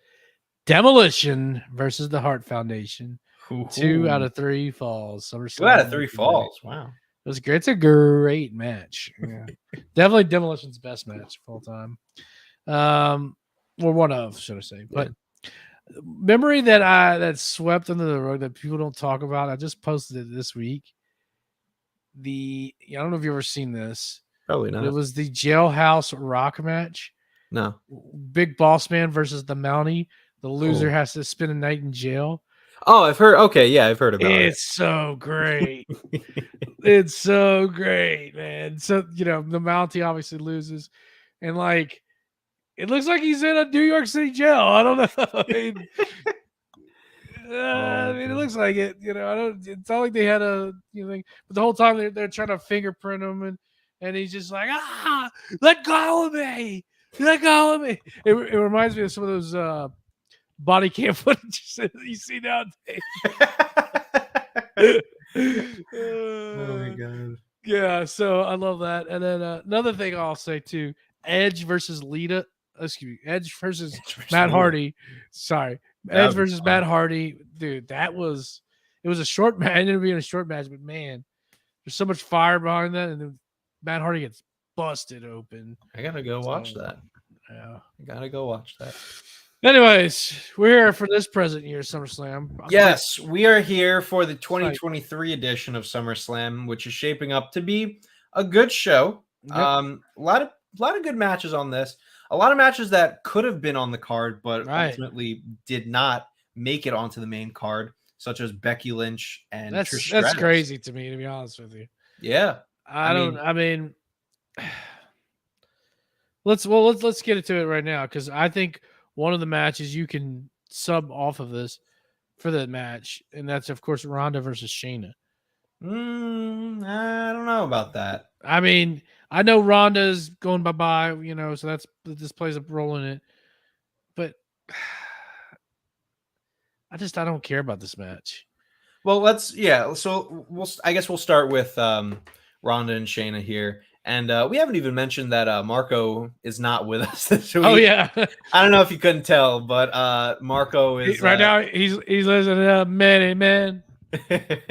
Demolition versus the Hart Foundation. Ooh. 2 out of 3 falls. SummerSlam. 2 out of 3 falls. Wow. It was great. It's a great match. Yeah. Definitely Demolition's best match of all time. Or one of, should I say. But memory that swept under the rug that people don't talk about, I just posted it this week. I don't know if you've ever seen this. Probably not. It was the Jailhouse Rock match. No. Big Boss Man versus the Mountie. The loser has to spend a night in jail. Oh, I've heard. Okay, yeah, I've heard about it. It's so great. It's so great, man. So, the Mountie obviously loses. And, like, it looks like he's in a New York City jail. I don't know. It looks like it. It's not like they had a thing. But the whole time they're trying to fingerprint him, and he's just like, let go of me. Let go of me. It reminds me of some of those body cam footage that you see nowadays. Oh my god. Yeah, so I love that. And then another thing I'll say too, Edge versus Lita. Excuse me, Edge versus Matt Hardy. Sorry. Edge versus Matt Hardy. Dude, it was a short match. It ended up being a short match, but man, there's so much fire behind that, and then Matt Hardy gets busted open. I gotta go watch that. Yeah. I gotta go watch that. Anyways, we're here for this present year's SummerSlam. Yes, we are here for the 2023 edition of SummerSlam, which is shaping up to be a good show. Yep. A lot of good matches on this. A lot of matches that could have been on the card, but ultimately did not make it onto the main card, such as Becky Lynch and Trish Stratus. That's crazy to me, to be honest with you. Yeah. Let's get into it right now, because I think one of the matches you can sub off of this for that match, and that's of course Ronda versus Shayna. I don't know about that. I mean, I know Ronda's going bye-bye, so this plays a role in it. But I don't care about this match. Well, so I guess we'll start with Ronda and Shayna here. And we haven't even mentioned that Marco is not with us this week. Oh, yeah. I don't know if you couldn't tell, but Marco is... Right now, he's listening to Many Men.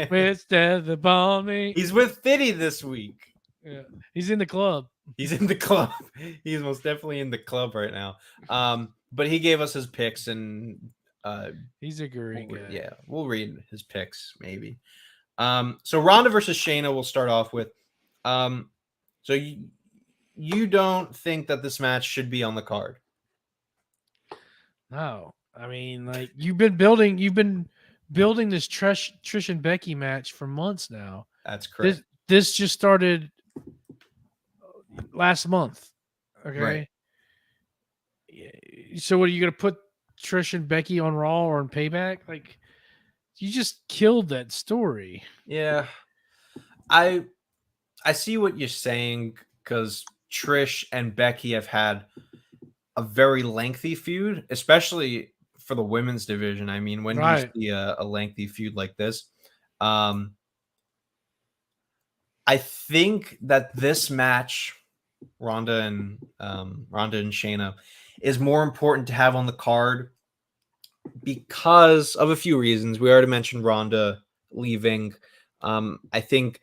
With death upon me. He's with Fitty this week. Yeah, he's in the club. He's in the club. He's most definitely in the club right now. But he gave us his picks, and he's a great guy. Yeah, we'll read his picks maybe. So Ronda versus Shayna, we'll start off with. So you don't think that this match should be on the card? No, I mean, like, you've been building this Trish and Becky match for months now. That's correct. This just started last month. Okay. Right. So what are you gonna put Trish and Becky on Raw or on Payback? Like, you just killed that story. Yeah. I see what you're saying, because Trish and Becky have had a very lengthy feud, especially for the women's division. I mean, when Right. you see a lengthy feud like this, I think that this match, Ronda and Shayna, is more important to have on the card because of a few reasons. We already mentioned Ronda leaving. I think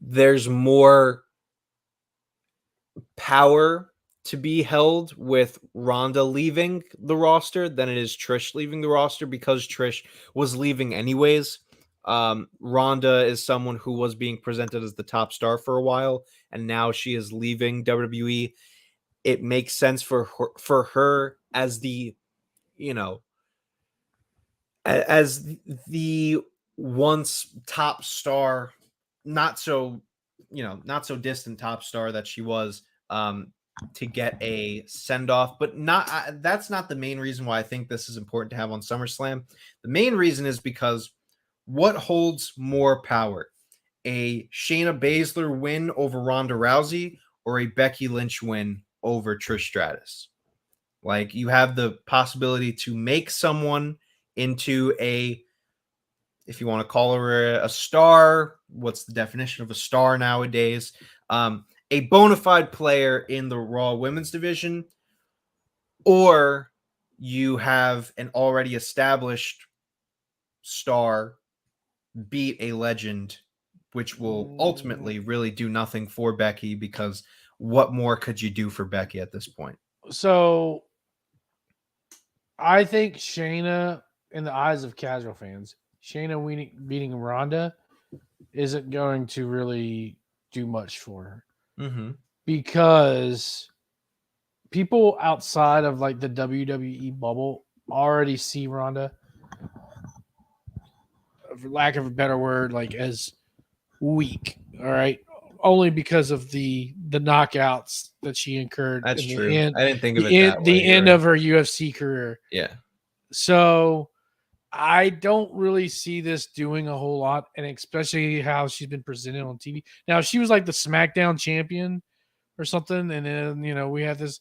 there's more power to be held with Ronda leaving the roster than it is Trish leaving the roster, because Trish was leaving anyways. Ronda is someone who was being presented as the top star for a while, and now she is leaving WWE. It makes sense for her as the, as the once top star, not so distant top star that she was, to get a send off. But that's not the main reason why I think this is important to have on SummerSlam. The main reason is because what holds more power, a Shayna Baszler win over Ronda Rousey or a Becky Lynch win over Trish Stratus? Like, you have the possibility to make someone into a, if you want to call her a star, what's the definition of a star nowadays? A bona fide player in the Raw women's division, or you have an already established star beat a legend, which will ultimately really do nothing for Becky, because what more could you do for Becky at this point? So I think Shayna, in the eyes of casual fans, Shayna beating Ronda isn't going to really do much for her. Mm-hmm. Because people outside of like the WWE bubble already see Ronda, for lack of a better word, like as weak. All right, only because of the knockouts that she incurred. That's in true. The end, I didn't think of the it end, that the way. end of her UFC career. Yeah. So I don't really see this doing a whole lot, and especially how she's been presented on TV. Now, if she was like the SmackDown champion or something, and then we had this,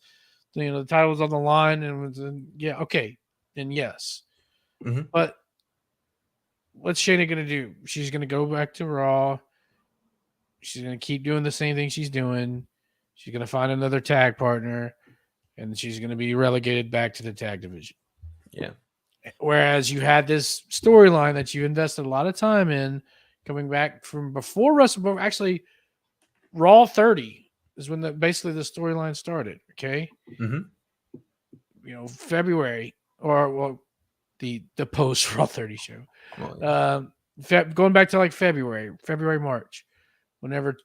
the title was on the line, and okay, then yes. Mm-hmm. But what's Shayna gonna do? She's gonna go back to Raw. She's gonna keep doing the same thing she's doing. She's gonna find another tag partner, and she's gonna be relegated back to the tag division. Yeah. Whereas you had this storyline that you invested a lot of time in, coming back from before WrestleMania. Actually, Raw 30 is when basically the storyline started. Okay. Mm-hmm. February, or the post Raw 30 show. Well, yeah. Going back to like February, March, whenever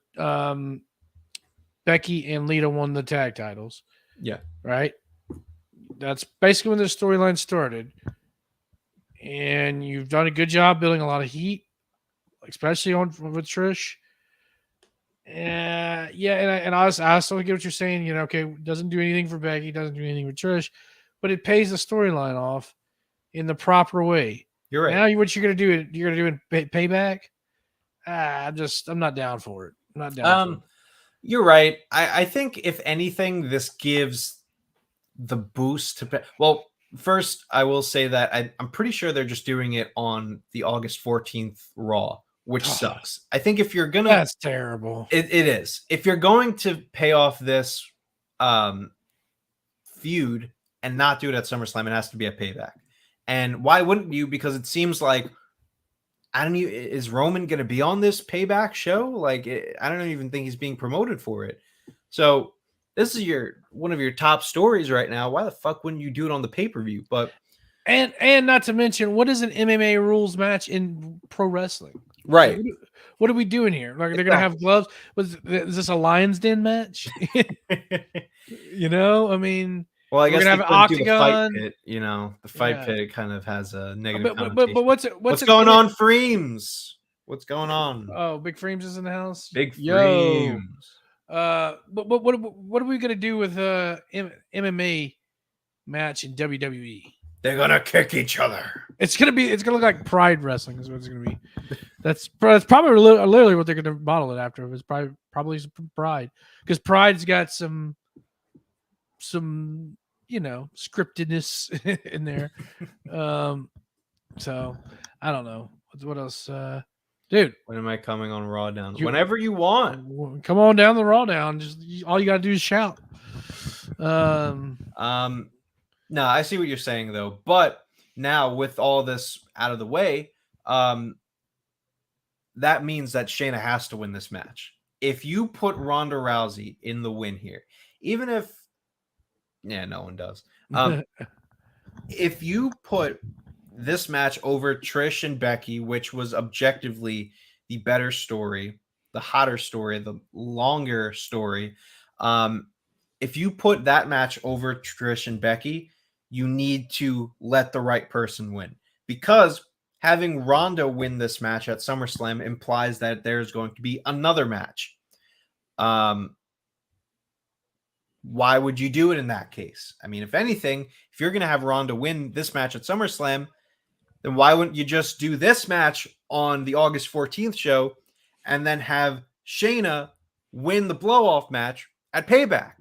Becky and Lita won the tag titles. Yeah. Right. That's basically when the storyline started. And you've done a good job building a lot of heat, especially with Trish. And I also get what you're saying. Okay, doesn't do anything for Becky, doesn't do anything for Trish, but it pays the storyline off in the proper way. You're right. Now, what you're gonna do? You're gonna do in Payback? I'm not down for it. I'm not down. For it. You're right. I think if anything, this gives the boost to. Well, first, I will say that I'm pretty sure they're just doing it on the August 14th Raw, which sucks. I think if you're gonna, that's terrible. It is. If you're going to pay off this feud and not do it at SummerSlam, it has to be a Payback. And why wouldn't you? Because it seems like, I don't know, is Roman going to be on this Payback show? Like, I don't even think he's being promoted for it. So this is one of your top stories right now. Why the fuck wouldn't you do it on the pay-per-view? But and not to mention, what is an MMA rules match in pro wrestling? Right. Like, what are we doing here? Like, they're going to have gloves? Is this a Lion's Den match? I mean, well, I guess we're gonna have an octagon. The fight pit, the fight pit kind of has a negative connotation. But what's going on, Freems? What's going on? Oh, Big Freems is in the house. Big Freems. But what are we gonna do with MMA match in WWE? They're gonna kick each other. It's gonna look like Pride Wrestling is what it's gonna be. That's probably literally what they're gonna model it after. It's probably some Pride, because Pride's got some scriptedness in there. So I don't know what else, dude. When am I coming on RAWDOWN? Whenever you want. Come on down the RAWDOWN. Just all you gotta do is shout. No, I see what you're saying though. But now with all this out of the way, that means that Shayna has to win this match. If you put Ronda Rousey in the win here, even if no one does. If you put this match over Trish and Becky, which was objectively the better story, the hotter story, the longer story, if you put that match over Trish and Becky, you need to let the right person win, because having Ronda win this match at SummerSlam implies that there's going to be another match. Why would you do it in that case? I mean, if anything, if you're going to have Ronda win this match at SummerSlam, then why wouldn't you just do this match on the August 14th show and then have Shayna win the blow-off match at Payback?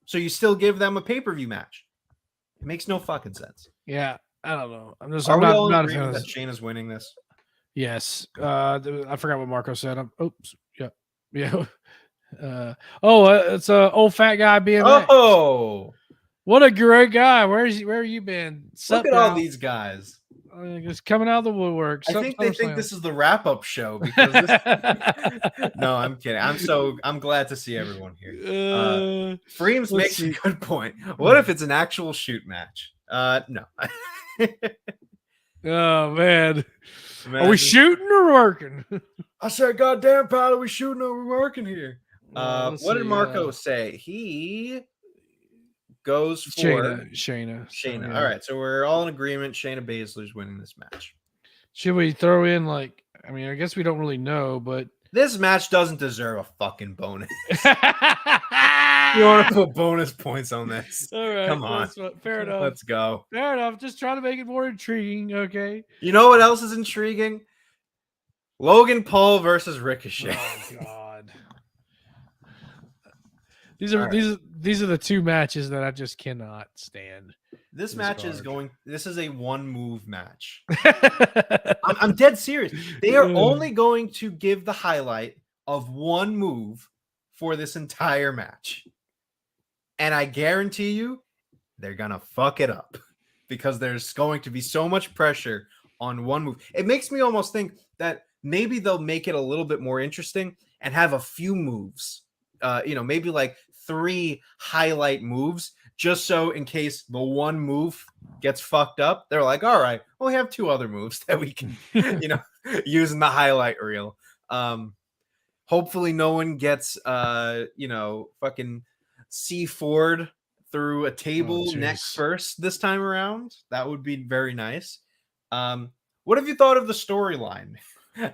So you still give them a pay-per-view match. It makes no fucking sense. Yeah, I don't know. Are we all in agreement that Shayna's winning this? Yes. I forgot what Marco said. Oops. Yeah. It's a old fat guy being. Oh, what a great guy! Where have you been? Look at all these guys. Just coming out of the woodwork. I think they think this is the wrap-up show because no, I'm kidding. I'm glad to see everyone here. Freems makes a good point. What if it's an actual shoot match? No. Oh man. Are we shooting or working? I said, goddamn, pal, are we shooting or we working here? What did Marco say? He goes for Shayna. Yeah. All right, so we're all in agreement. Shayna Baszler's winning this match. Should we throw in I guess we don't really know, but this match doesn't deserve a fucking bonus. You want to put bonus points on this? All right, come on. Fair enough. Let's go. Fair enough. Just trying to make it more intriguing. Okay. You know what else is intriguing? Logan Paul versus Ricochet. Oh God. These are the two matches that I just cannot stand. This match is this is a one move match. I'm dead serious. They are only going to give the highlight of one move for this entire match. And I guarantee you they're going to fuck it up because there's going to be so much pressure on one move. It makes me almost think that maybe they'll make it a little bit more interesting and have a few moves. Maybe like 3 highlight moves, just so in case the one move gets fucked up, they're like, all right, well, we have 2 other moves that we can, use in the highlight reel. Hopefully no one gets, fucking C4'd through a table neck first this time around. That would be very nice. What have you thought of the storyline?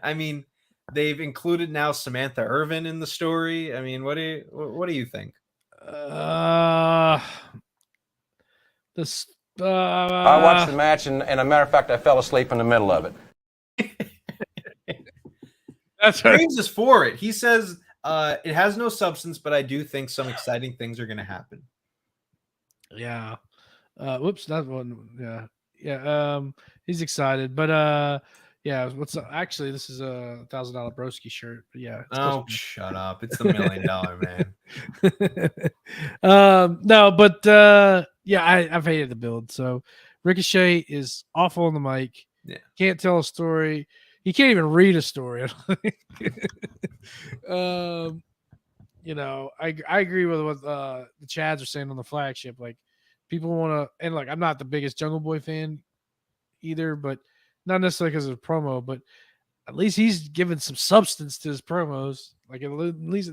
I mean, they've included now Samantha Irvin in the story. I mean, what do you think? I watched the match, and a matter of fact, I fell asleep in the middle of it. That's right. James is for it. He says it has no substance, but I do think some exciting things are going to happen. Yeah. Whoops, that one. Yeah. Yeah. He's excited, but yeah. Actually, this is a $1,000 broski shirt. But yeah. Shut up! It's the $1 million man. No, but yeah, I've hated the build. So Ricochet is awful on the mic. Yeah, can't tell a story. He can't even read a story. I agree with what the Chads are saying on the flagship. Like, people want to, and I'm not the biggest Jungle Boy fan either, but not necessarily because of the promo, but at least he's given some substance to his promos. Like, at least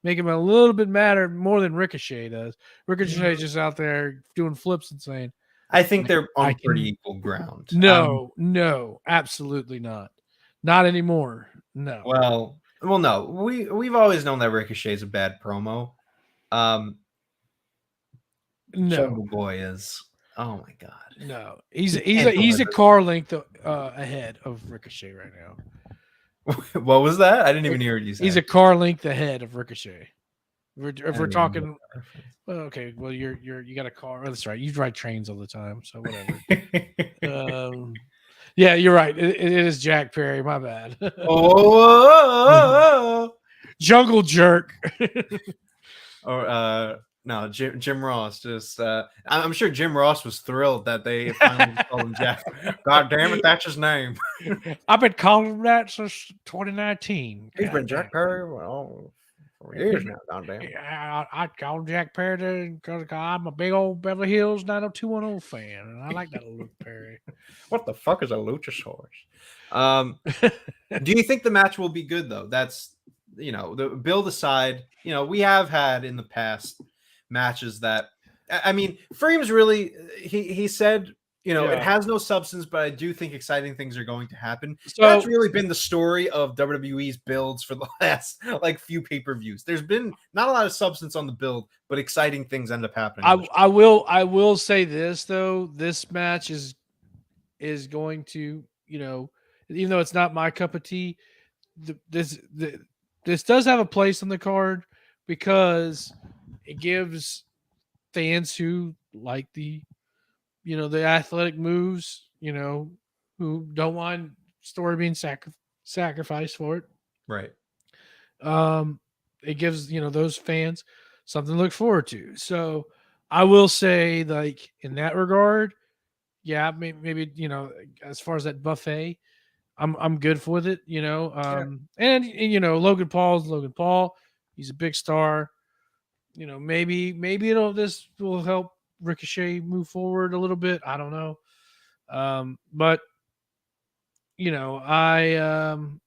make him a little bit matter more than Ricochet does. Ricochet's just out there doing flips and saying, I think they're on pretty equal ground. No, absolutely not. Not anymore. No. Well, Well, no, we've always known that Ricochet's a bad promo. No, Jungle Boy is. Oh my god. no, he's can't a deliver. car length ahead of Ricochet right now. What was that? I didn't even hear what you said. He's a car length ahead of Ricochet. If I we're don't talking, even know that reference. well, okay, well you got a car. Oh, that's right. You ride trains all the time, so whatever. Yeah, you're right. It is Jack Perry. My bad. Oh, Jungle Jerk. or no, Jim Ross. Just I'm sure Jim Ross was thrilled that they finally called him Jack. God damn it, that's his name. I've been calling him that since 2019. He's been Jack Perry for years now. God damn. I call him Jack Perry because I'm a big old Beverly Hills 90210 fan, and I like that Luke Perry. What the fuck is a Luchasaurus? Do you think the match will be good though? That's the build aside. We have had in the past matches that I mean, Freems really he said it has no substance, but I do think exciting things are going to happen. So that's really been the story of WWE's builds for the last few pay-per-views. There's been not a lot of substance on the build, but exciting things end up happening. I will say this though, this match is going to, even though it's not my cup of tea, this does have a place on the card because it gives fans who like the athletic moves, who don't want story being sacrificed for it. Right. It gives, those fans something to look forward to. So I will say, in that regard, yeah, maybe, as far as that buffet, I'm good with it, and Logan Paul's Logan Paul. He's a big star. Maybe this will help Ricochet move forward a little bit. I don't know. But I'm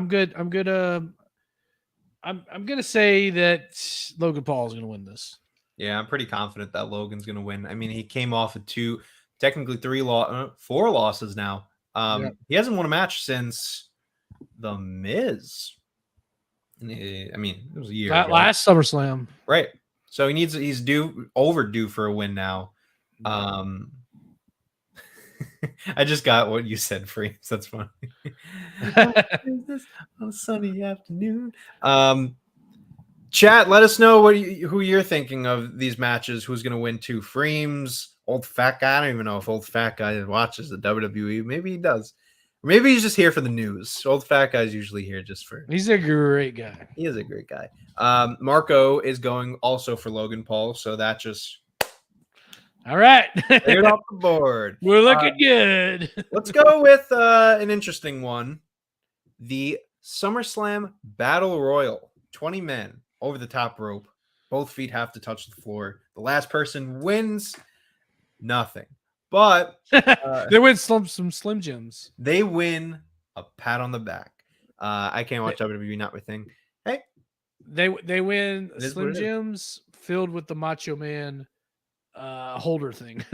good. I'm good. I'm gonna say that Logan Paul is gonna win this. Yeah, I'm pretty confident that Logan's gonna win. I mean, he came off of technically 4 losses now. He hasn't won a match since The Miz. I mean, it was a year That ago. last SummerSlam, right? So he's overdue for a win now. I just got what you said, Freeze. That's funny. On a sunny afternoon. Chat, let us know who you're thinking of these matches. Who's going to win 2? Freems, old fat guy. I don't even know if old fat guy watches the WWE. Maybe he does. Or maybe he's just here for the news. Old fat guy's usually here just for. He's a great guy. He is a great guy. Marco is going also for Logan Paul, so that just. All right. Cleared off the board. We're looking good. Let's go with an interesting one. The SummerSlam Battle Royal. 20 men over the top rope. Both feet have to touch the floor. The last person wins nothing. But they win some Slim Jims. They win a pat on the back. I can't watch WWE, not my thing. Hey. They win Slim Jims filled with the Macho Man holder thing.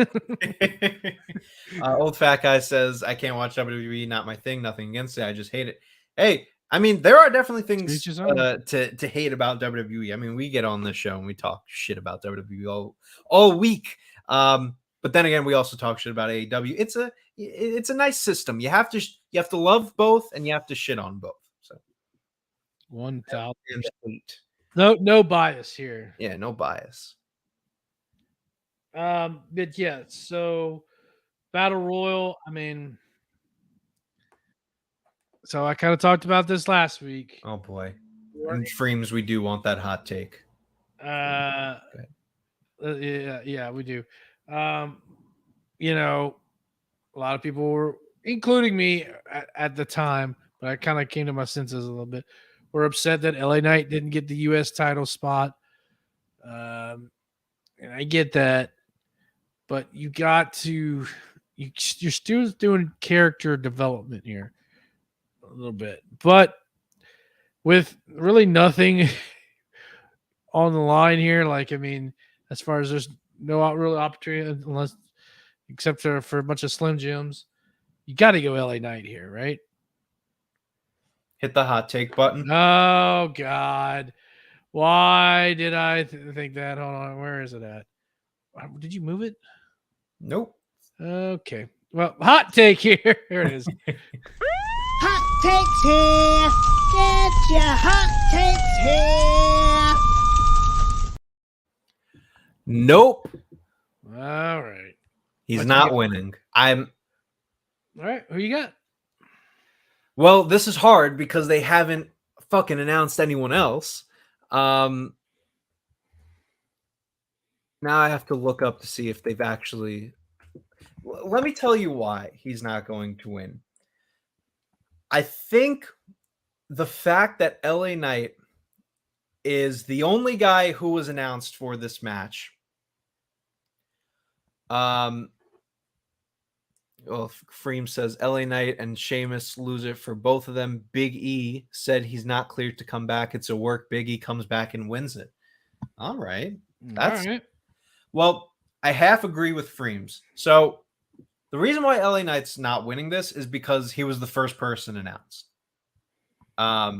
Old fat guy says, I can't watch WWE, not my thing, nothing against it. I just hate it. Hey, I mean, there are definitely things to hate about WWE. I mean, we get on this show and we talk shit about WWE all week. But then again, we also talk shit about AEW. It's a nice system. You have to love both and you have to shit on both. So 1,000%. No bias here. Yeah, no bias. But yeah, so Battle Royal, I mean, so I kind of talked about this last week. Oh boy. And Freems, we do want that hot take. Yeah, we do. A lot of people were, including me at the time, but I kind of came to my senses a little bit, were upset that LA Knight didn't get the US title spot. And I get that, but you're still doing character development here a little bit, but with really nothing on the line here. As far as there's no real opportunity except for a bunch of Slim Jims, you got to go LA Knight here, right? Hit the hot take button. Oh God, why did I think that? Hold on, where is it at? Did you move it? Nope. Okay. Well, hot take here. Here it is. Hot takes here. Get your hot takes here. Nope. All right. He's Let's not get- winning. All right. Who you got? Well, this is hard because they haven't fucking announced anyone else. Now I have to look up to see if they've actually. Let me tell you why he's not going to win. I think the fact that LA Knight is the only guy who was announced for this match. Well, Freem says LA Knight and Sheamus lose it for both of them. Big E said he's not cleared to come back. It's a work. Big E comes back and wins it. All right. That's all right. Well, I half agree with Freems. So the reason why LA Knight's not winning this is because he was the first person announced. I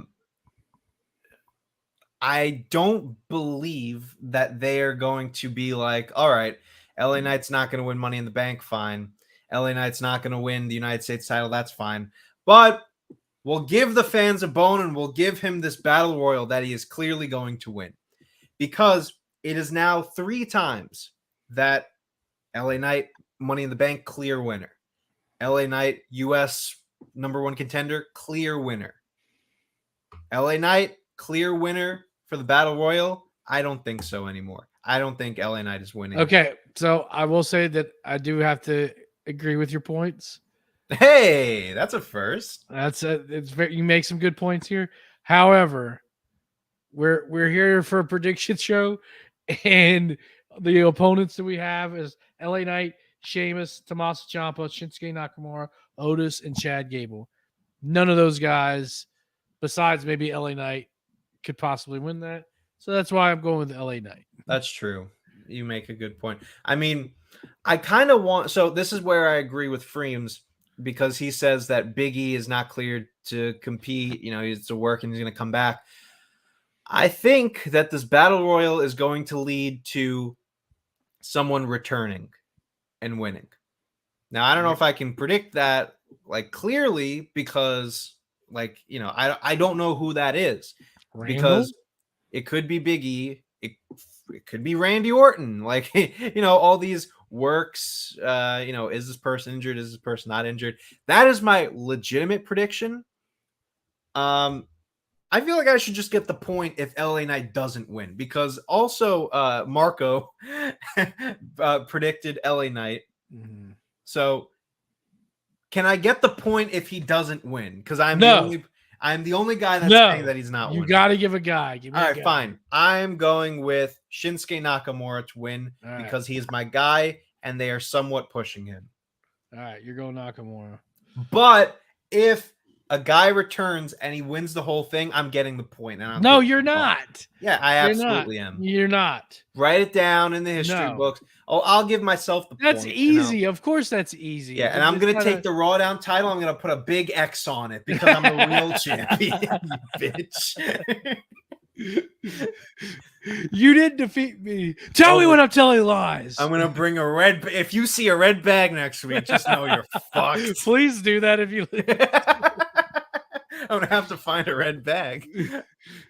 don't believe that they are going to be like, all right, LA Knight's not going to win Money in the Bank, fine. LA Knight's not going to win the United States title, that's fine. But we'll give the fans a bone and we'll give him this battle royal that he is clearly going to win. Because it is now 3 times that LA Knight, Money in the Bank, clear winner. LA Knight, US #1 contender, clear winner. LA Knight, clear winner for the Battle Royal. I don't think so anymore. I don't think LA Knight is winning. Okay, so I will say that I do have to agree with your points. Hey, that's a first. It's very, you make some good points here. However, we're here for a prediction show, and the opponents that we have is LA Knight, Sheamus, Tommaso Ciampa, Shinsuke Nakamura, Otis, and Chad Gable. None of those guys, besides maybe LA Knight, could possibly win that. So that's why I'm going with LA Knight. That's true. You make a good point. I mean, I kind of want. So this is where I agree with Freems because he says that Big E is not cleared to compete. You know, he's to work and he's going to come back. I think that this battle royal is going to lead to someone returning and winning. Now, I don't know if I can predict that like clearly because like, you know, I don't know who that is because it could be Big E. It could be Randy Orton. Like, you know, all these works, you know, is this person injured? Is this person not injured? That is my legitimate prediction. I feel like I should just get the point if LA Knight doesn't win because also Marco predicted LA Knight. Mm-hmm. So can I get the point if he doesn't win? Because I'm the only guy that's saying that he's not winning. You got to give a guy. All right, fine. I'm going with Shinsuke Nakamura to win because he is my guy and they are somewhat pushing him. All right, you're going Nakamura. But if a guy returns and he wins the whole thing, I'm getting the point. And no, you're not. Yeah, I absolutely am. You're not. Write it down in the history books. Oh, I'll give myself the point. That's easy. You know? Of course, that's easy. Yeah, and I'm going to take the RAWDOWN title. I'm going to put a big X on it because I'm the real champion, you bitch. You didn't defeat me. Tell me when I'm telling lies. I'm going to bring a red. If you see a red bag next week, just know you're fucked. Please do that if you. I'm gonna have to find a red bag.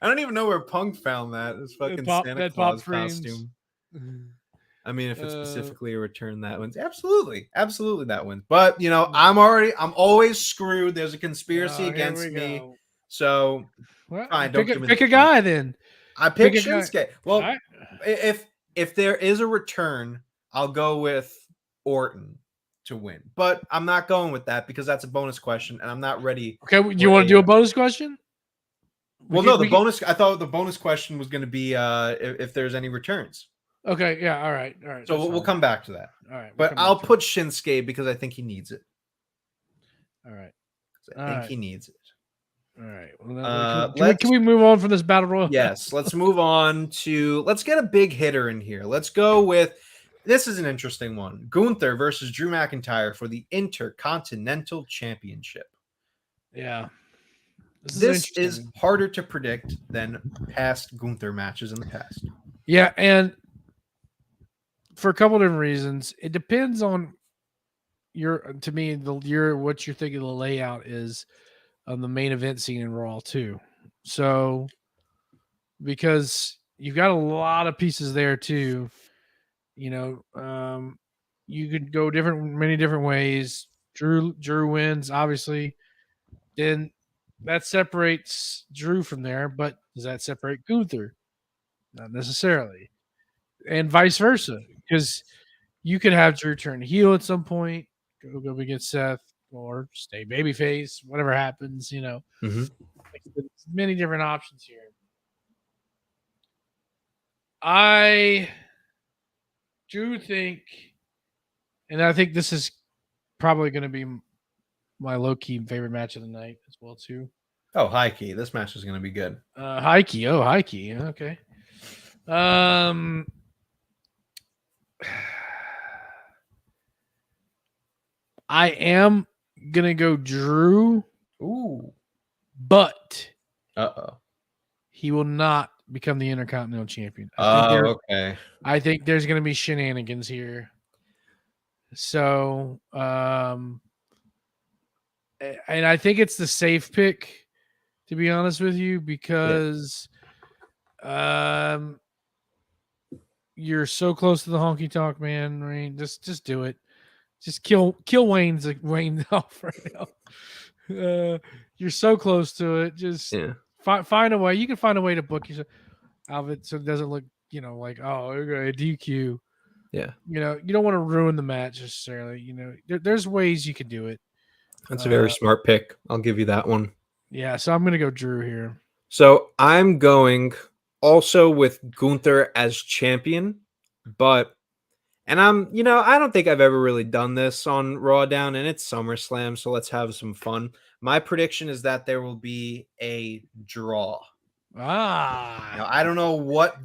I don't even know where Punk found that. It's fucking Santa Claus costume. I mean, if it's specifically a return, that wins. Absolutely that wins. But you know, I'm always screwed. There's a conspiracy against me. So fine, pick a guy then. I pick Shinsuke. Well, right. if there is a return, I'll go with Orton to win, but I'm not going with that because that's a bonus question and I'm not ready. Okay, you want to do a bonus question? Well, I thought the bonus question was going to be if there's any returns. Okay, yeah, all right. So we'll come back to that. All right, but I'll put Shinsuke because I think he needs it. All right, I think he needs it. All right. Well, can we move on from this battle royal? Yes, let's move on to. Let's get a big hitter in here. Let's go with. This is an interesting one. Gunther versus Drew McIntyre for the Intercontinental Championship. Yeah. This is interesting. harder to predict than past Gunther matches in the past. Yeah, and for a couple of different reasons, it depends on what you're thinking the layout is on the main event scene in Raw too. So because you've got a lot of pieces there too, you could go many different ways. Drew wins, obviously. Then that separates Drew from there, but does that separate Gunther? Not necessarily. And vice versa, because you could have Drew turn heel at some point, go against Seth, or stay babyface, whatever happens, Mhm. Like, there's many different options here. I do think, and I think this is probably going to be my low-key favorite match of the night as well, too. Oh, high key. This match is going to be good. High key. Oh, high key. Okay. I am gonna go Drew. Ooh. But he will not become the Intercontinental Champion. Okay. I think there's gonna be shenanigans here. So and I think it's the safe pick, to be honest with you, because you're so close to the honky tonk, man. Rain, just do it. Just kill Wayne off right now. You're so close to it. Just find a way. You can find a way to book yourself out of it so it doesn't look, like, oh, okay, DQ. Yeah. You don't want to ruin the match necessarily. There's ways you can do it. That's a very smart pick. I'll give you that one. Yeah, so I'm gonna go Drew here. So I'm going also with Gunther as champion, but I don't think I've ever really done this on RAWDOWN, and it's SummerSlam, so let's have some fun. My prediction is that there will be a draw. Now, I don't know what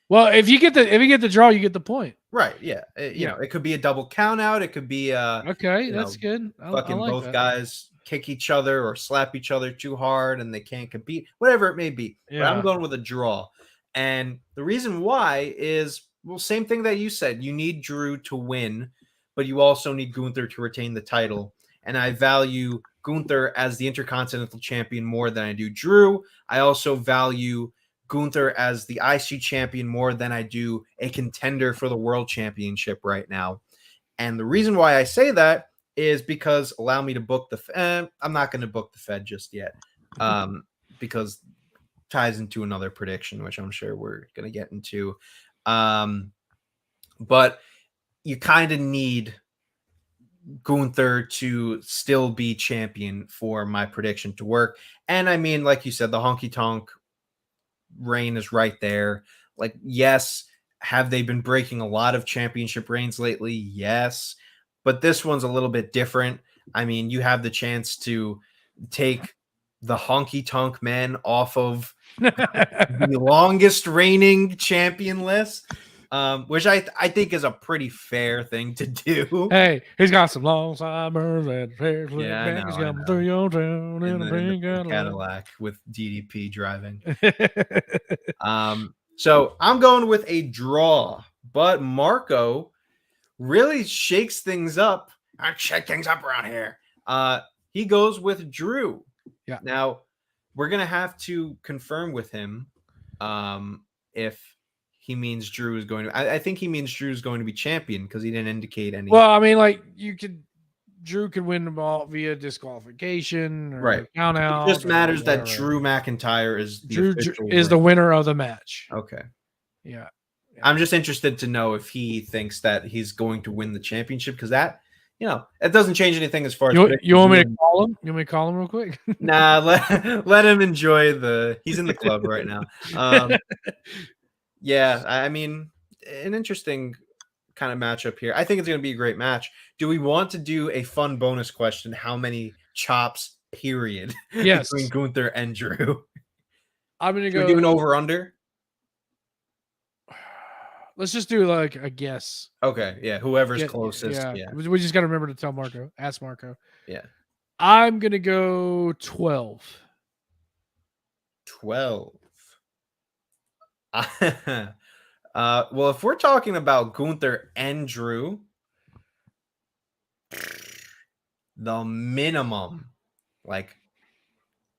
Well, if you get the draw, you get the point. Right, yeah. It could be a double count out. It could be okay, that's good. I like both that. guys kick each other or slap each other too hard and they can't compete, whatever it may be. Yeah. But I'm going with a draw. And the reason why is, well, same thing that you said. You need Drew to win, but you also need Gunther to retain the title. And I value Gunther as the Intercontinental Champion more than I do Drew. I also value Gunther as the IC Champion more than I do a contender for the World Championship right now. And the reason why I say that is because allow me to book I'm not going to book the Fed just yet, because ties into another prediction, which I'm sure we're going to get into. But you kind of need Gunther to still be champion for my prediction to work. And I mean, like you said, the honky tonk reign is right there. Like, yes, have they been breaking a lot of championship reigns lately? Yes. But this one's a little bit different. I mean, you have the chance to take the honky tonk men off of the longest reigning champion list, which I think is a pretty fair thing to do. Hey, he's got some long summers and Yeah, he's coming through your town in a pink Cadillac with DDP driving. So I'm going with a draw, but Marco really shakes things up. I shake things up around here. He goes with Drew. Yeah. Now we're gonna have to confirm with him if he means Drew is going to. I think he means Drew is going to be champion because he didn't indicate any. Well, I mean, like Drew could win the ball via disqualification or count out. It just matters that Drew McIntyre is the winner of the match. Okay. Yeah. I'm just interested to know if he thinks that he's going to win the championship, because that, it doesn't change anything as far as you want me to call him? You want me to call him real quick? Nah, let him enjoy he's in the club right now. Yeah, I mean, an interesting kind of matchup here. I think it's going to be a great match. Do we want to do a fun bonus question? How many chops, period, yes, between Gunther and Drew? I'm going to go. Should we do an over-under? Let's just do like a guess. Okay, yeah, whoever's closest. Yeah. We just got to remember to ask Marco. Yeah. I'm going to go 12. 12. Well, if we're talking about Gunther and Drew, the minimum, like,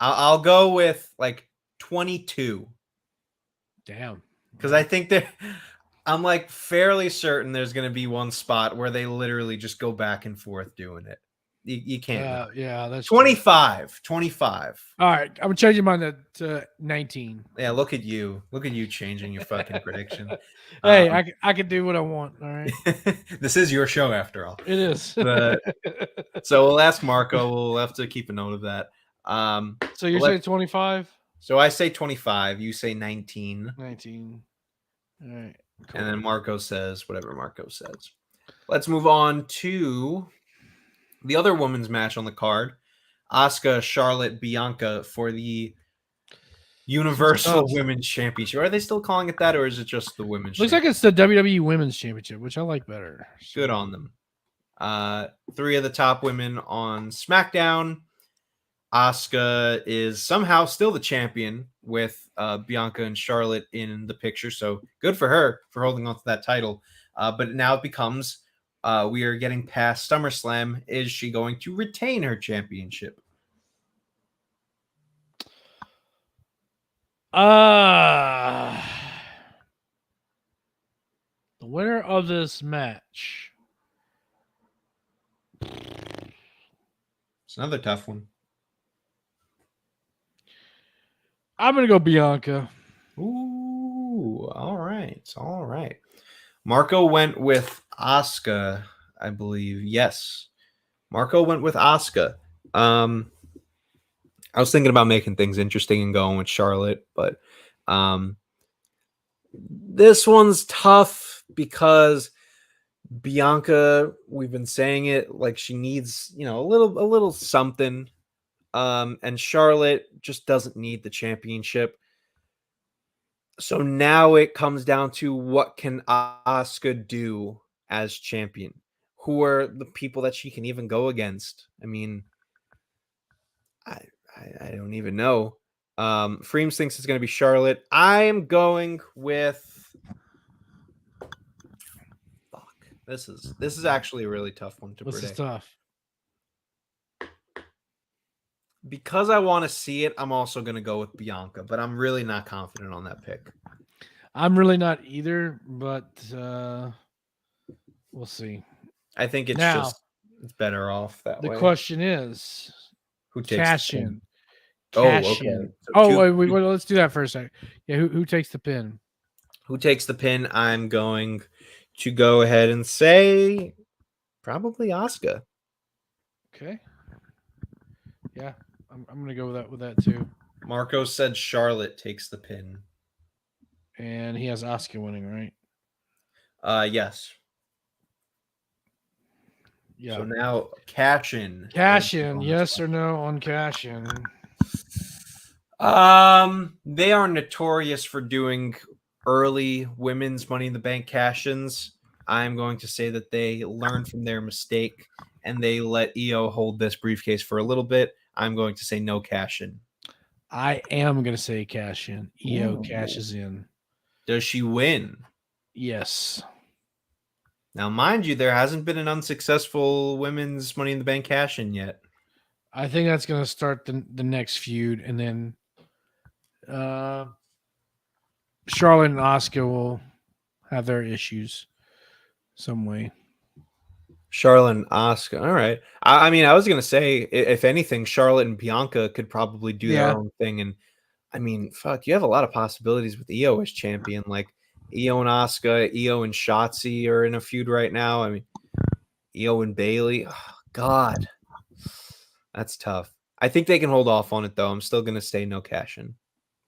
I'll go with like 22. Damn. Because I think I'm like fairly certain there's going to be one spot where they literally just go back and forth doing it. You can't. Yeah, that's 25. 25. All right, I'm changing mine to 19. Yeah, look at you. Look at you changing your fucking prediction. Hey, I can do what I want. All right. This is your show after all. It is. But, so we'll ask Marco. We'll have to keep a note of that. So you're saying 25? So I say 25. You say 19. 19. All right. Cool. And then Marco says whatever Marco says. Let's move on to the other women's match on the card. Asuka, Charlotte, Bianca for the Universal Women's Championship. Are they still calling it that, or is it just the Women's Looks like it's the WWE Women's Championship, which I like better. Good on them. 3 of the top women on SmackDown. Asuka is somehow still the champion with Bianca and Charlotte in the picture. So good for her for holding on to that title. But now it becomes we are getting past SummerSlam. Is she going to retain her championship? The winner of this match. It's another tough one. I'm going to go Bianca. Ooh, all right. All right. Marco went with Asuka, I believe. Yes. Marco went with Asuka. I was thinking about making things interesting and going with Charlotte, but this one's tough because Bianca, we've been saying it, like she needs, a little something. And Charlotte just doesn't need the championship. So now it comes down to what can Asuka do as champion? Who are the people that she can even go against? I mean, I don't even know. Freems thinks it's going to be Charlotte. I am going with. Fuck. This is actually a really tough one to predict. This is tough. Because I want to see it, I'm also going to go with Bianca, but I'm really not confident on that pick. I'm really not either, but we'll see. I think it's it's better off that way. The question is, who takes cash the pin? in? Cash Cash in. in. So wait, let's do that for a second. Yeah, who takes the pin? Who takes the pin? I'm going to go ahead and say probably Asuka. Okay. Yeah, I'm gonna go with that too. Marco said Charlotte takes the pin. And he has Asuka winning, right? Yes. Yeah. So now cash in. Cash in, yes or no on cash in? They are notorious for doing early women's Money in the Bank cash-ins. I'm going to say that they learned from their mistake and they let Io hold this briefcase for a little bit. I'm going to say no cash in. I am going to say cash in. Io cashes in. Does she win? Yes. Now, mind you, there hasn't been an unsuccessful women's Money in the Bank cash-in yet. I think that's going to start the next feud, and then Charlotte and Asuka will have their issues some way. Charlotte and Asuka. All right. I mean, I was going to say, if anything, Charlotte and Bianca could probably do their own thing. And I mean, fuck, you have a lot of possibilities with Io as champion. Like Io and Asuka, Io and Shotzi are in a feud right now. I mean, Io and Bailey. Oh, God, that's tough. I think they can hold off on it, though. I'm still going to say no cash in.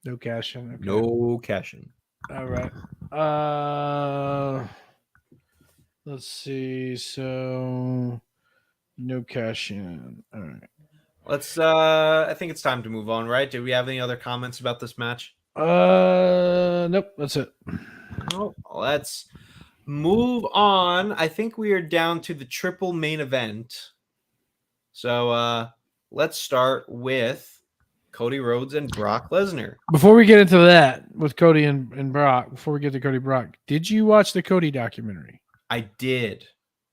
No cash in. Okay. No cash in. All right. Let's see. So no cash in. All right. Let's I think it's time to move on, right? Do we have any other comments about this match? Nope, that's it. Oh, let's move on. I think we are down to the triple main event. So let's start with Cody Rhodes and Brock Lesnar. Before we get into that with Cody and Brock, before we get to Cody Brock, did you watch the Cody documentary? I did.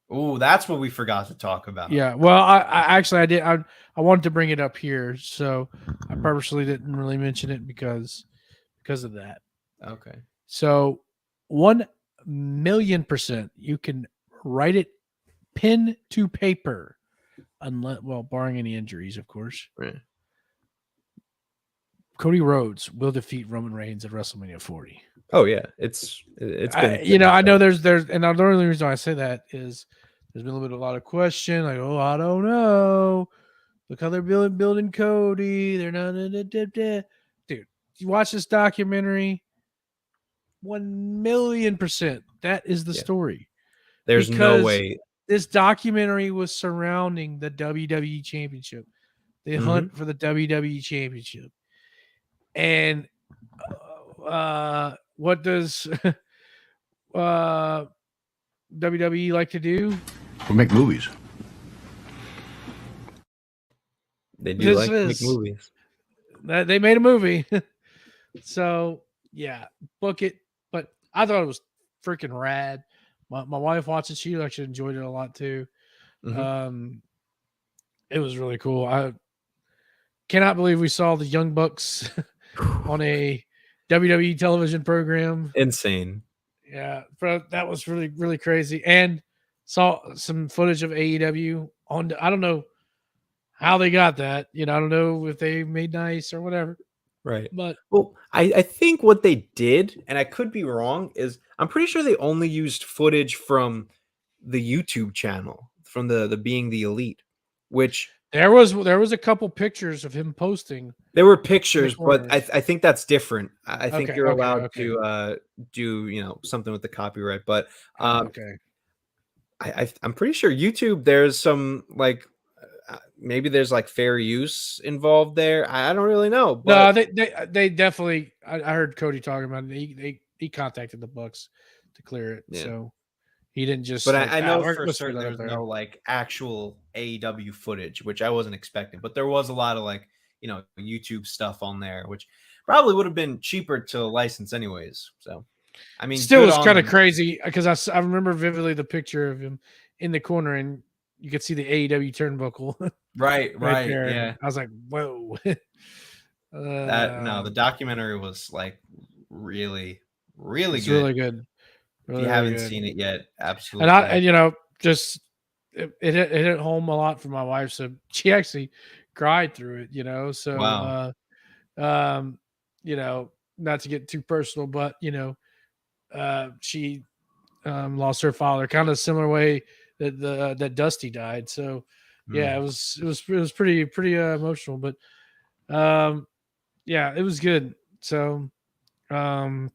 Oh, that's what we forgot to talk about. Yeah. Well, I actually I did. I wanted to bring it up here, so I purposely didn't really mention it because of that. Okay. So 1,000,000% you can write it pen to paper, unless barring any injuries, of course. Right. Cody Rhodes will defeat Roman Reigns at WrestleMania 40. Oh yeah, it's been. I know there's and the only reason I say that is there's been a lot of question, like, oh, I don't know. Look how they're building Cody. They're not, dude. You watch this documentary. 1,000,000%. That is the story. There's because no way this documentary was surrounding the WWE Championship, the hunt for the WWE Championship, and what does WWE like to do? We make movies. they do like to make movies. They made a movie. So yeah, book it. But I thought it was freaking rad. My wife watched it. She actually enjoyed it a lot too. It was really cool. I cannot believe we saw the Young Bucks on a WWE television program. Insane. Yeah, but that was really, really crazy. And saw some footage of AEW on. I don't know how they got that. I don't know if they made nice or whatever. Right. But I think what they did, and I could be wrong, is I'm pretty sure they only used footage from the YouTube channel, from the Being the Elite, which there was a couple pictures of him posting. There were pictures, but I think that's different. I think you're allowed to do something with the copyright, but I'm pretty sure YouTube there's some maybe there's fair use involved there. I don't really know. But no, they definitely. I heard Cody talking about it. He contacted the Bucks to clear it, so he didn't just. But I know for certain there's no actual AEW footage, which I wasn't expecting. But there was a lot of YouTube stuff on there, which probably would have been cheaper to license anyways. So, I mean, still was kind of crazy because I remember vividly the picture of him in the corner and you could see the AEW turnbuckle. Right there. Yeah. I was like, whoa. The documentary was really, really good. Really good. If you haven't seen it yet, absolutely. And just it hit home a lot for my wife. So she actually cried through it, So wow. Not to get too personal, but she lost her father kind of similar way that Dusty died. So yeah, it was pretty emotional, but it was good. So I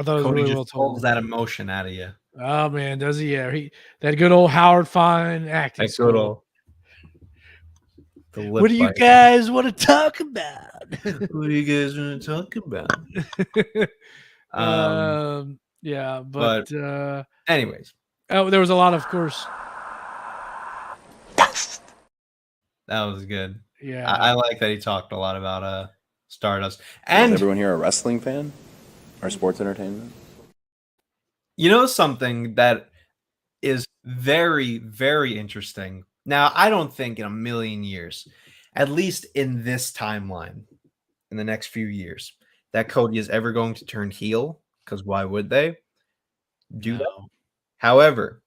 thought it was Cody really just well told. Pulls that emotion out of you. Oh man, does he? Yeah, that good old Howard Fine acting. That good old. What do you guys want to talk about? What do you guys want to talk about? Yeah, but anyways. Oh, there was a lot, of course. That was good. Yeah, I like that he talked a lot about Stardust. And is everyone here a wrestling fan or sports entertainment? Something that is very, very interesting. Now, I don't think in a million years, at least in this timeline, in the next few years, that Cody is ever going to turn heel. Because why would they do that? However,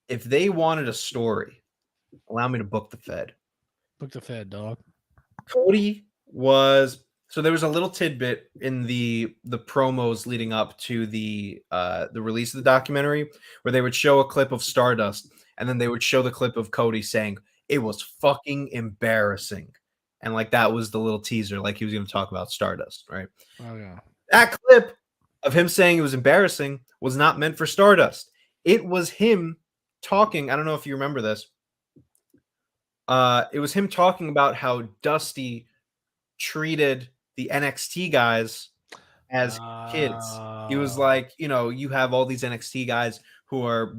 if they wanted a story, allow me to book the Fed. Book the Fed, dog. Cody was so there was a little tidbit in the promos leading up to the release of the documentary where they would show a clip of Stardust and then they would show the clip of Cody saying it was fucking embarrassing, and that was the little teaser, he was going to talk about Stardust, right? Oh yeah. That clip of him saying it was embarrassing was not meant for Stardust. It was him talking. I don't know if you remember this. It was him talking about how Dusty treated the NXT guys as kids. He was like, you have all these NXT guys who are,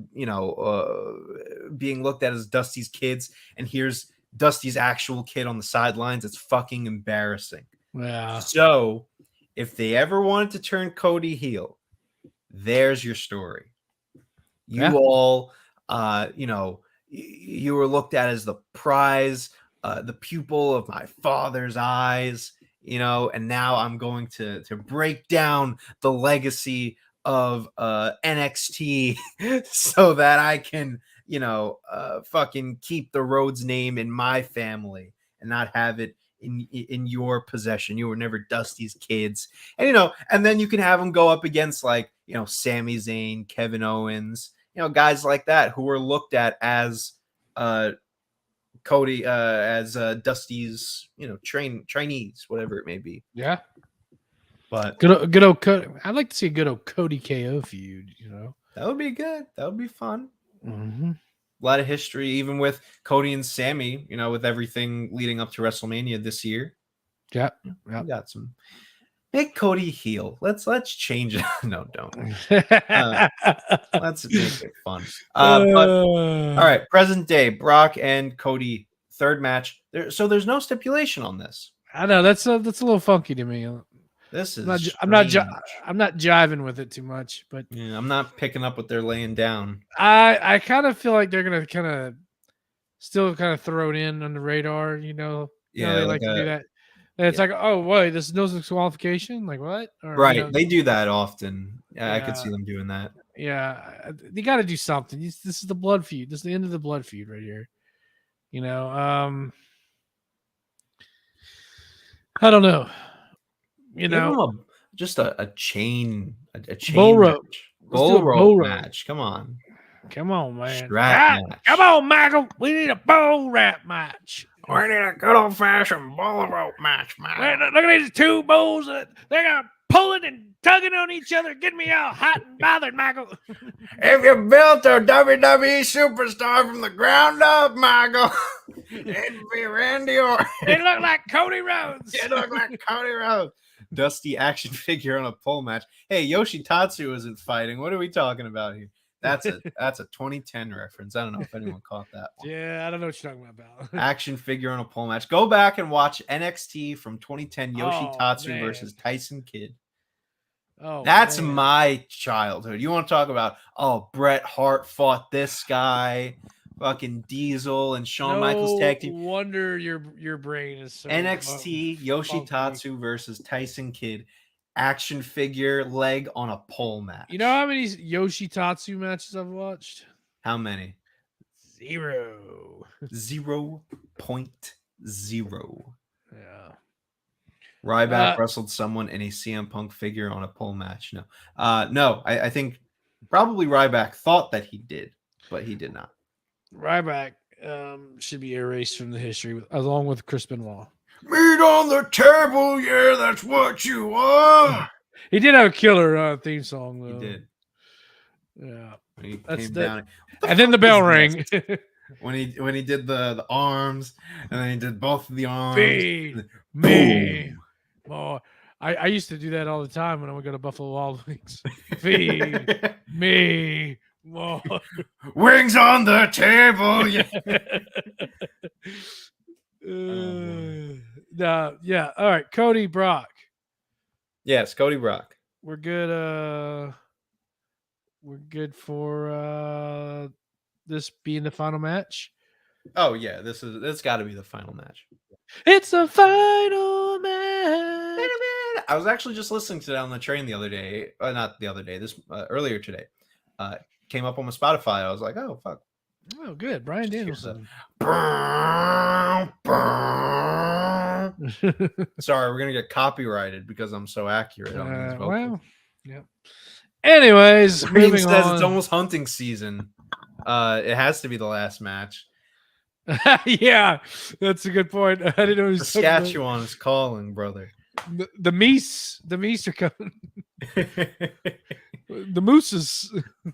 being looked at as Dusty's kids, and here's Dusty's actual kid on the sidelines. It's fucking embarrassing. Yeah. So if they ever wanted to turn Cody heel, there's your story. You all, you were looked at as the prize, the pupil of my father's eyes, and now I'm going to break down the legacy of NXT so that I can, fucking keep the Rhodes name in my family and not have it in your possession. You were never Dusty's kids. And, and then you can have them go up against like, Sami Zayn, Kevin Owens, guys like that who were looked at as Cody, as Dusty's, trainees, whatever it may be. Yeah. But good old Cody. I'd like to see a good old Cody KO feud, That would be good. That would be fun. Mm-hmm. A lot of history, even with Cody and Sammy, with everything leading up to WrestleMania this year. Yeah. We got some. Make Cody heel. Let's change it. No, don't. Let's make it fun. But all right, present day, Brock and Cody, third match. So there's no stipulation on this. I know that's a little funky to me. This is I'm not jiving with it too much, but yeah, I'm not picking up what they're laying down. I kind of feel like they're gonna kind of still kind of throw it in on the radar, Yeah, they like to do that. And it's like, oh, wait, this is no disqualification? Like what? Or, right. They do that often. Yeah, I could see them doing that. Yeah. They got to do something. This is the blood feud. This is the end of the blood feud right here. I don't know. Just a chain bull rope. Bull rope match. Come on, man. Match. Come on, Michael. We need a bull rap match. We need a good old fashioned bull rope match, man. Look at these two bulls. They're gonna pulling and tugging on each other, getting me all hot and bothered, Michael. If you built a WWE superstar from the ground up, Michael, it'd be Randy Orton. It looked like Cody Rhodes. It looked like Cody Rhodes. Dusty action figure on a pole match. Hey, Yoshitatsu isn't fighting. What are we talking about here? That's a 2010 reference. I don't know if anyone caught that one. Yeah, I don't know what you're talking about. Action figure on a pole match. Go back and watch NXT from 2010 Yoshitatsu versus Tyson Kidd. Oh, that's my childhood. You want to talk about, Bret Hart fought this guy, fucking Diesel and Shawn Michaels tag team. No wonder your brain is so NXT Yoshitatsu versus Tyson Kidd. Action figure leg on a pole match. You know how many Yoshitatsu matches I've watched? How many? 0. 0.0. Yeah. Ryback wrestled someone in a CM Punk figure on a pole match. No. No, I think probably Ryback thought that he did, but he did not. Ryback should be erased from the history along with Chris Benoit. Meat on the table, yeah, that's what you are. He did have a killer theme song, though. He did. Yeah. He came down. And then the bell rang. when he did the arms, and then he did both of the arms. Feed me more. I used to do that all the time when I would go to Buffalo Wild Wings. Feed me more. Wings on the table, yeah. Yeah. All right, Cody Brock. Yes, Cody Brock. We're good. We're good for this being the final match. Oh yeah, it's got to be the final match. It's the final match. I was actually just listening to that on the train the other day. Not the other day. This earlier today. Came up on my Spotify. I was like, oh fuck. Oh, good. Bryan Danielson. Sorry, we're going to get copyrighted because I'm so accurate on these vocals. Well, yeah. Anyways, Reigns moving says on. It's almost hunting season. It has to be the last match. Yeah, that's a good point. I didn't know. Saskatchewan is calling, brother. The Meese are coming. The Mooses.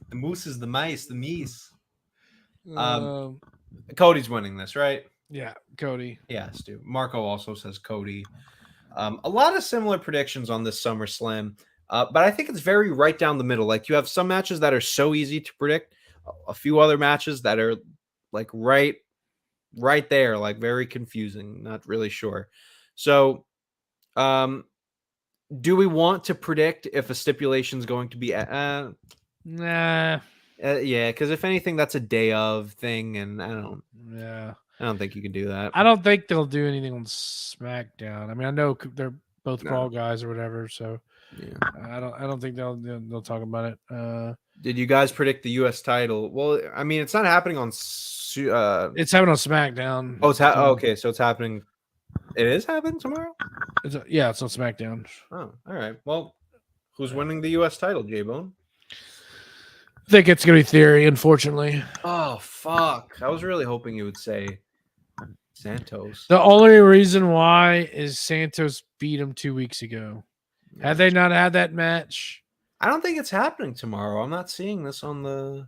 The Mooses, the mice, the meese. Cody's winning this, right? Yeah, Cody. Yeah, Stu. Marco also says Cody. A lot of similar predictions on this SummerSlam, but I think it's very right down the middle. Like, you have some matches that are so easy to predict, a few other matches that are like right right there, like very confusing. Not really sure. So, do we want to predict if a stipulation is going to be? Nah. Yeah, because if anything, that's a day of thing, and I don't think you can do that. I don't think they'll do anything on SmackDown. I mean, I know they're both No. Raw guys or whatever, so Yeah. I don't think they'll talk about it. Did you guys predict the U.S. title? Well, I mean, it's not happening on. It's happening on SmackDown. Oh, okay. So it's happening. It is happening tomorrow. It's on SmackDown. Oh, all right. Well, who's winning the U.S. title, J-Bone? I think it's gonna be Theory, unfortunately. Oh fuck! I was really hoping you would say Santos. The only reason why is Santos beat him 2 weeks ago. Had they not had that match, I don't think it's happening tomorrow. I'm not seeing this on the.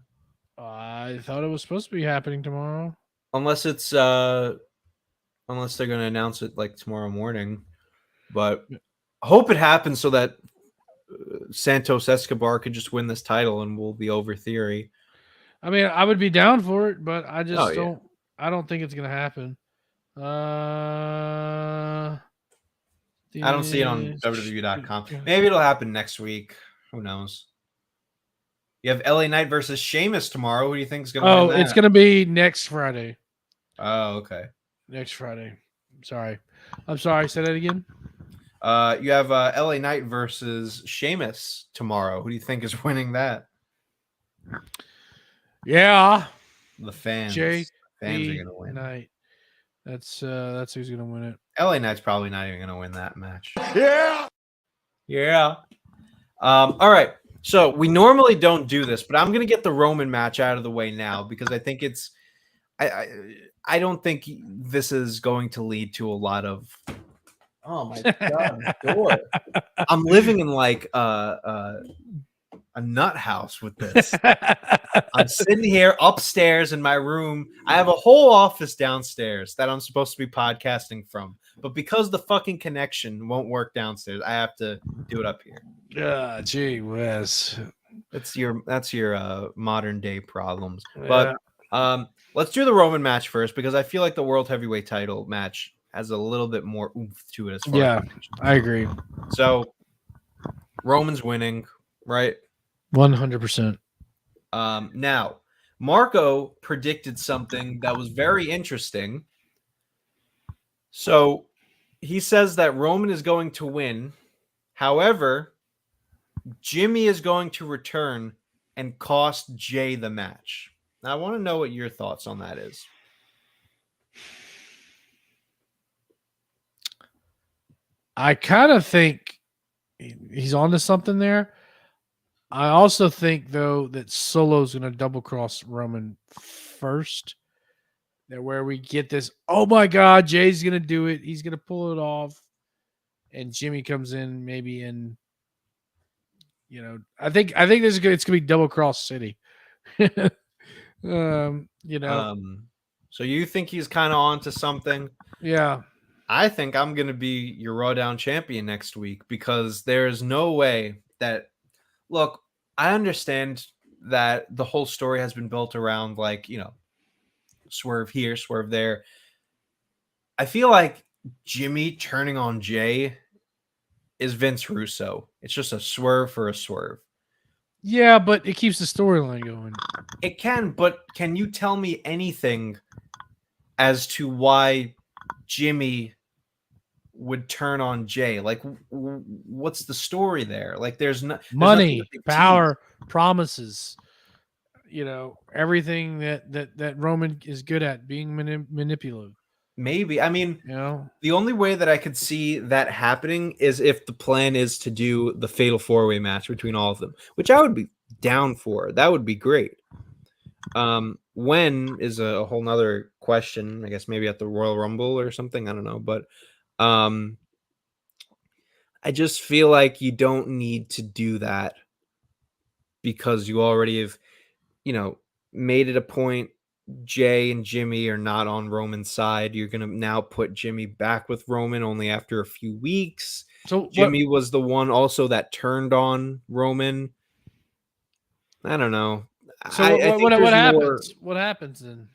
I thought it was supposed to be happening tomorrow. Unless it's unless they're going to announce it like tomorrow morning, but I hope it happens so that Santos Escobar could just win this title and we'll be over Theory. I mean, I would be down for it, but I just yeah. I don't think it's gonna happen. I don't see it on WWE.com. Maybe it'll happen next week. Who knows? You have LA Knight versus Sheamus tomorrow. Who do you think is going to win that? It's going to be next Friday. Oh, okay. Next Friday. I'm sorry. Say that again. You have LA Knight versus Sheamus tomorrow. Who do you think is winning that? Yeah. The fans. Fans are going to win. Knight. That's who's going to win it. LA Knight's probably not even going to win that match. Yeah. All right. So we normally don't do this, but I'm going to get the Roman match out of the way now because I think it's I don't think this is going to lead to a lot of. Oh my god! Door. I'm living in like a nut house with this. I'm sitting here upstairs in my room. I have a whole office downstairs that I'm supposed to be podcasting from, but because the fucking connection won't work downstairs, I have to do it up here. Gee whiz. That's your modern day problems. Yeah. But let's do the Roman match first because I feel like the World Heavyweight title match has a little bit more oomph to it. As far as I agree. So Roman's winning, right? 100%. Now, Marco predicted something that was very interesting. So he says that Roman is going to win. However, Jimmy is going to return and cost Jey the match. Now, I want to know what your thoughts on that is. I kind of think he's onto something there. I also think, though, that Solo's going to double cross Roman first. That where we get this, oh my God, Jay's going to do it. He's going to pull it off. And Jimmy comes in maybe in, I think it's going to be double cross City. So you think he's kind of onto something? Yeah. I think I'm going to be your RAWDOWN champion next week because there's no way that. Look, I understand that the whole story has been built around swerve here, swerve there. I feel like Jimmy turning on Jey is Vince Russo. It's just a swerve for a swerve. Yeah, but it keeps the storyline going. It can, but can you tell me anything as to why Jimmy would turn on Jey? Like, what's the story there? Like, there's money, power, promises. Everything that Roman is good at, being manipulative. Maybe. I mean, the only way that I could see that happening is if the plan is to do the fatal 4-way match between all of them, which I would be down for. That would be great. When is a whole nother question. I guess maybe at the Royal Rumble or something. I don't know, but I just feel like you don't need to do that because you already have, made it a point. Jey and Jimmy are not on Roman's side. You're going to now put Jimmy back with Roman only after a few weeks. So Jimmy was the one also that turned on Roman. I don't know. So what happens? What happens then?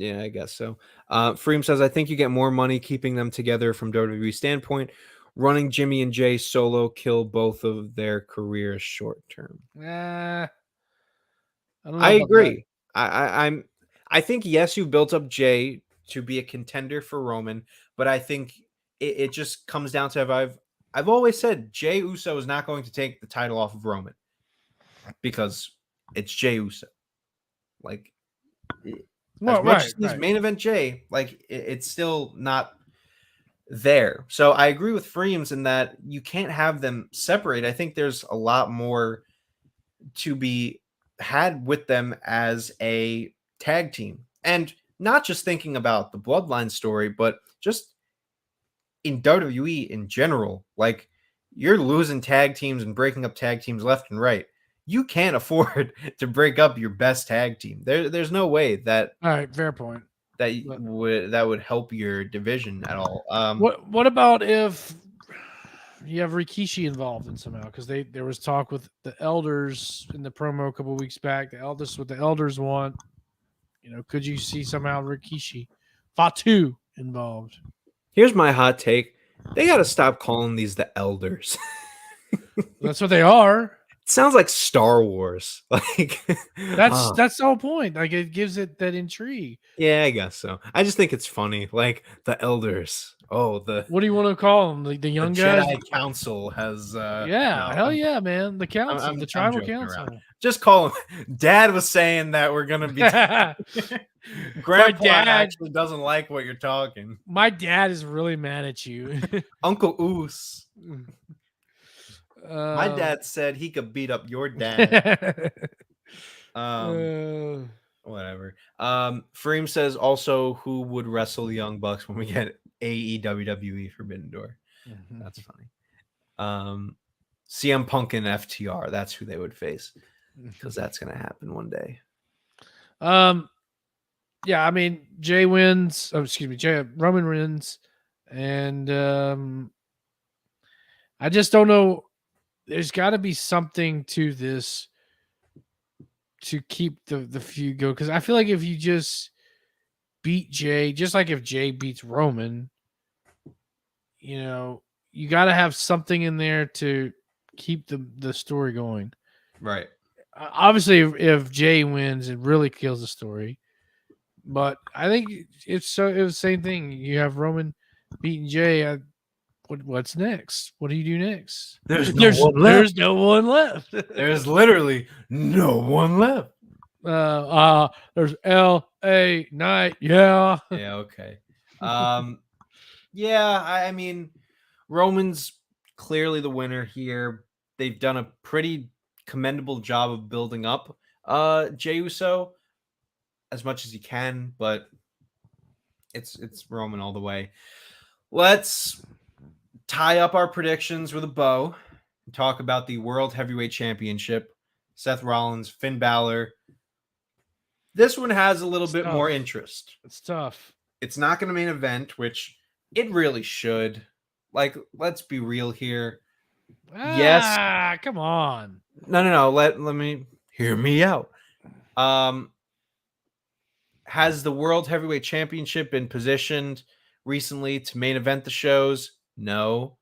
Yeah, I guess so. Freem says, I think you get more money keeping them together from WWE standpoint. Running Jimmy and Jay solo kill both of their careers short term. I don't know I about agree. I think yes, you built up Jay to be a contender for Roman, but I think it just comes down to I've always said Jey Uso is not going to take the title off of Roman because it's Jey Uso. Like as much as he's main event Jay, like it's still not there. So I agree with Freems in that you can't have them separate. I think there's a lot more to be had with them as a tag team, and not just thinking about the bloodline story, but just in WWE in general. Like, you're losing tag teams and breaking up tag teams left and right. You can't afford to break up your best tag team. There's no way that. All right, fair point. That would help your division at all. What about if you have Rikishi involved in somehow? Because there was talk with the elders in the promo a couple weeks back. What the elders want. Could you see somehow Rikishi, Fatu involved? Here's my hot take: they got to stop calling these the elders. That's what they are. Sounds like Star Wars. Like that's the whole point. Like, it gives it that intrigue. Yeah, I guess so. I just think it's funny. Like, the elders. Oh, what do you want to call them? Like the young guys? Jedi Council has hell yeah, man. The council, the tribal council. Around. Just call them. Dad was saying that we're gonna be Grandpa actually doesn't like what you're talking. My dad is really mad at you. Uncle Oos. My dad said he could beat up your dad. Whatever. Freem says also, who would wrestle the Young Bucks when we get AEWWE Forbidden Door? Mm-hmm. That's funny. CM Punk and FTR. That's who they would face, because that's gonna happen one day. Yeah, I mean, Jay wins. Oh, excuse me, Roman wins, and I just don't know. There's got to be something to this to keep the feud go, because I feel like if you just beat Jay, just like if Jay beats Roman, you got to have something in there to keep the story going. Right. Obviously, if Jay wins, it really kills the story. But I think it was the same thing. You have Roman beating Jay. What's next? What do you do next? There's no one left. There's literally no one left. There's LA Knight. Yeah. Yeah. Okay. Yeah. I mean, Roman's clearly the winner here. They've done a pretty commendable job of building up Jey Uso as much as you can, but it's Roman all the way. Let's tie up our predictions with a bow and talk about the World Heavyweight Championship. Seth Rollins, Finn Balor. This one has a little bit more interest. It's tough. It's not going to main event, which it really should. Like, let's be real here. Yes. Come on. No. Let me hear me out. Has the World Heavyweight Championship been positioned recently to main event the shows? No.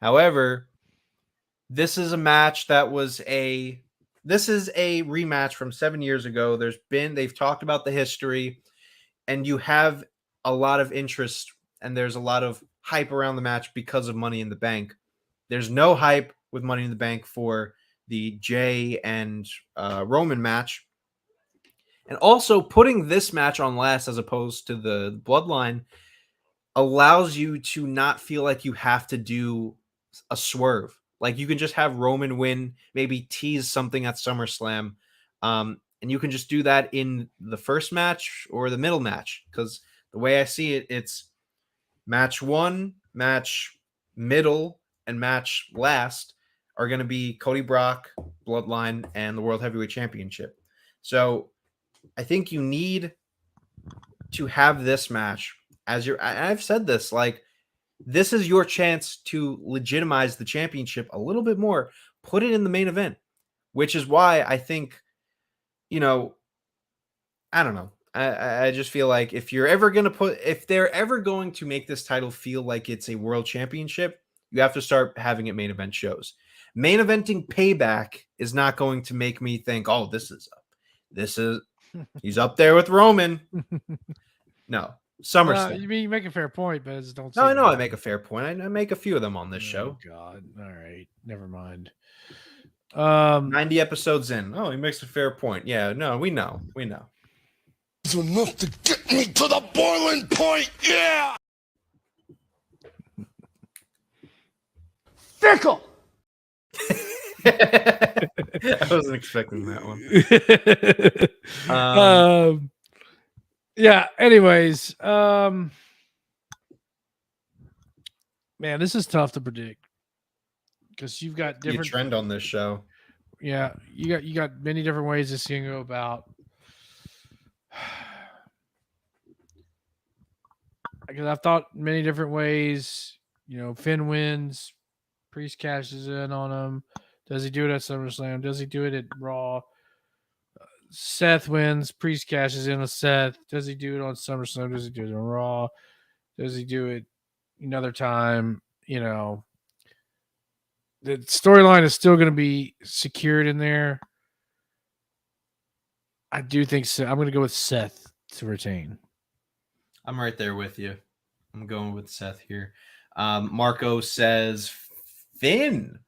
However, this is a match this is a rematch from 7 years ago. They've talked about the history, and you have a lot of interest, and there's a lot of hype around the match because of Money in the Bank. There's no hype with Money in the Bank for the Jay and Roman match. And also, putting this match on last as opposed to the Bloodline allows you to not feel like you have to do a swerve. Like, you can just have Roman win, maybe tease something at SummerSlam, and you can just do that in the first match or the middle match. Because the way I see it, it's match 1, match middle, and match last are going to be Cody Brock, Bloodline, and the World Heavyweight Championship. So I think you need to have this match as I've said this, like, this is your chance to legitimize the championship a little bit more. Put it in the main event, which is why I think, I don't know. I just feel like if they're ever going to make this title feel like it's a world championship, you have to start having it main event shows. Main eventing Payback is not going to make me think, oh, this is he's up there with Roman. No, SummerSlam. You make a fair point, but I just don't. No, I know I make a fair point. I make a few of them on this show. God, all right, never mind. 90 episodes in. Oh, he makes a fair point. Yeah, no, we know. It's enough to get me to the boiling point. Yeah. Fickle. I wasn't expecting that one. Yeah. Anyways, man, this is tough to predict because you've got different trend on this show. Yeah, you got many different ways this can go about. Because I've thought many different ways. Finn wins, Priest cashes in on him. Does he do it at SummerSlam? Does he do it at Raw? Seth wins, Priest cashes in on Seth. Does he do it on SummerSlam? Does he do it on Raw? Does he do it another time? The storyline is still going to be secured in there. I do think so. I'm going to go with Seth to retain. I'm right there with you. I'm going with Seth here. Marco says Finn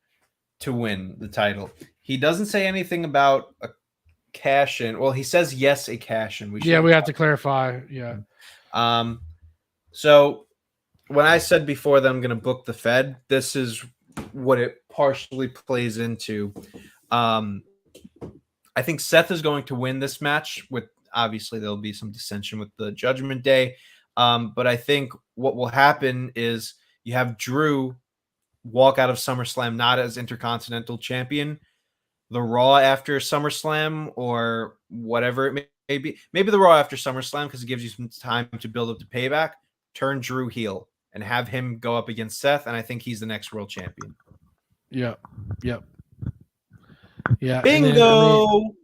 to win the title. He doesn't say anything about a cash in. Well, he says yes, a cash in. We have to clarify. Yeah. So when I said before that I'm going to book the Fed, this is what it partially plays into. I think Seth is going to win this match. With obviously there'll be some dissension with the Judgment Day, but I think what will happen is you have Drew walk out of SummerSlam not as Intercontinental Champion. The Raw after SummerSlam or whatever it may be, maybe the Raw after SummerSlam because it gives you some time to build up to Payback. Turn Drew heel and have him go up against Seth, and I think he's the next world champion. Yep. Yeah. Bingo.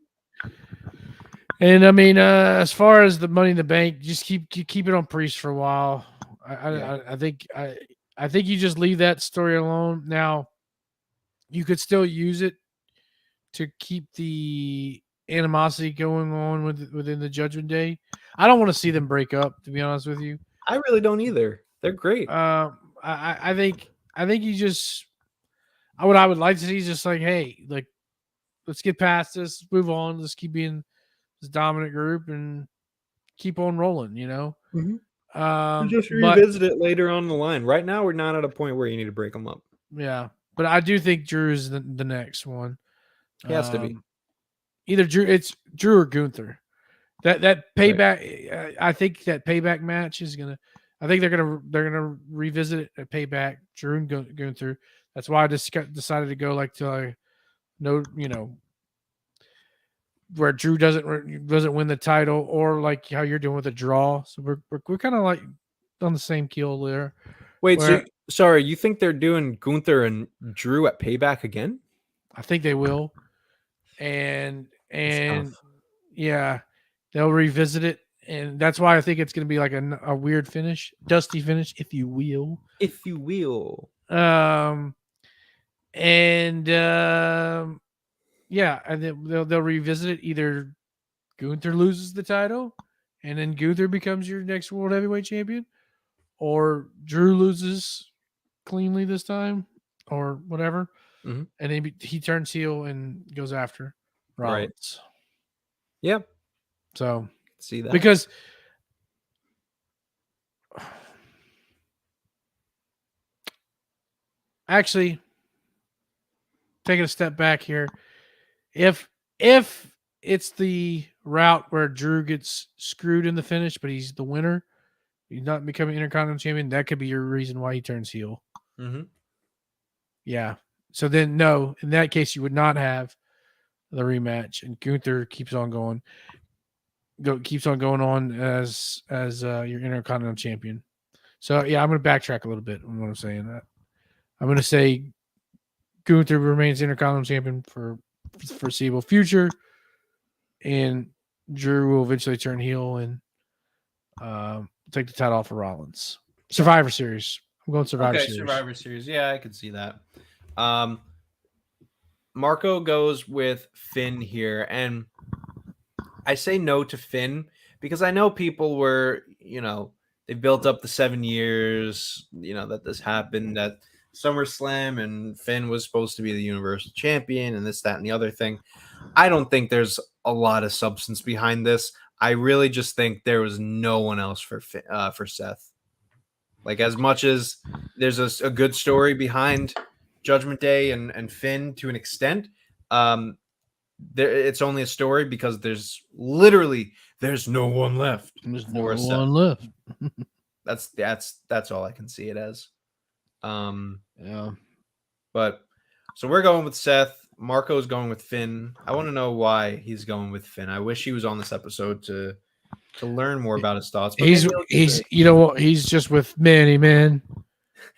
And as far as the Money in the Bank, just keep it on Priest for a while. I think you just leave that story alone. Now, you could still use it to keep the animosity going on within the Judgment Day. I don't want to see them break up, to be honest with you. I really don't either. They're great. I think you just what I would like to see is just like, hey, like, let's get past this, move on, let's keep being this dominant group and keep on rolling, Mm-hmm. Just revisit it later on the line. Right now, we're not at a point where you need to break them up. Yeah, but I do think Drew is the next one. He has to be either Drew. It's Drew or Gunther. That Payback. Right. I think that Payback match is gonna. I think they're gonna revisit it at Payback. Drew and Gunther. That's why I just decided to go where Drew doesn't win the title, or like how you're doing with a draw. So we're kind of like on the same keel there. Wait, sorry, you think they're doing Gunther and Drew at Payback again? I think they will, and yeah, they'll revisit it, and that's why I think it's going to be like a weird finish, dusty finish, if you will. Yeah, and then they'll revisit it. Either Gunther loses the title, and then Gunther becomes your next World Heavyweight Champion, or Drew loses cleanly this time, or whatever, and then he turns heel and goes after Rollins. Right. Yep. So see that because actually, taking a step back here. If it's the route where Drew gets screwed in the finish, but he's the winner, he's not becoming Intercontinental Champion, that could be your reason why he turns heel. Mm-hmm. Yeah. So then, no, in that case, you would not have the rematch, and Gunther keeps on going on as your Intercontinental Champion. So yeah, I'm going to backtrack a little bit on what I'm saying. I'm going to say Gunther remains Intercontinental Champion for foreseeable future, and Drew will eventually turn heel and take the title off of Rollins. Survivor Series. I'm going Survivor Series. Survivor Series. Yeah, I could see that. Marco goes with Finn here, and I say no to Finn because I know people were, they built up the 7 years, that this happened at SummerSlam, and Finn was supposed to be the Universal Champion, and this, that, and the other thing. I don't think there's a lot of substance behind this. I really just think there was no one else for Seth. Like, as much as there's a good story behind Judgment Day and Finn to an extent, it's only a story because there's no one left. There's no one left. That's all I can see it as. Yeah. But so we're going with Seth. Marco's going with Finn. I want to know why he's going with Finn. I wish he was on this episode to learn more about his thoughts. But he's you know what? He's just with many men.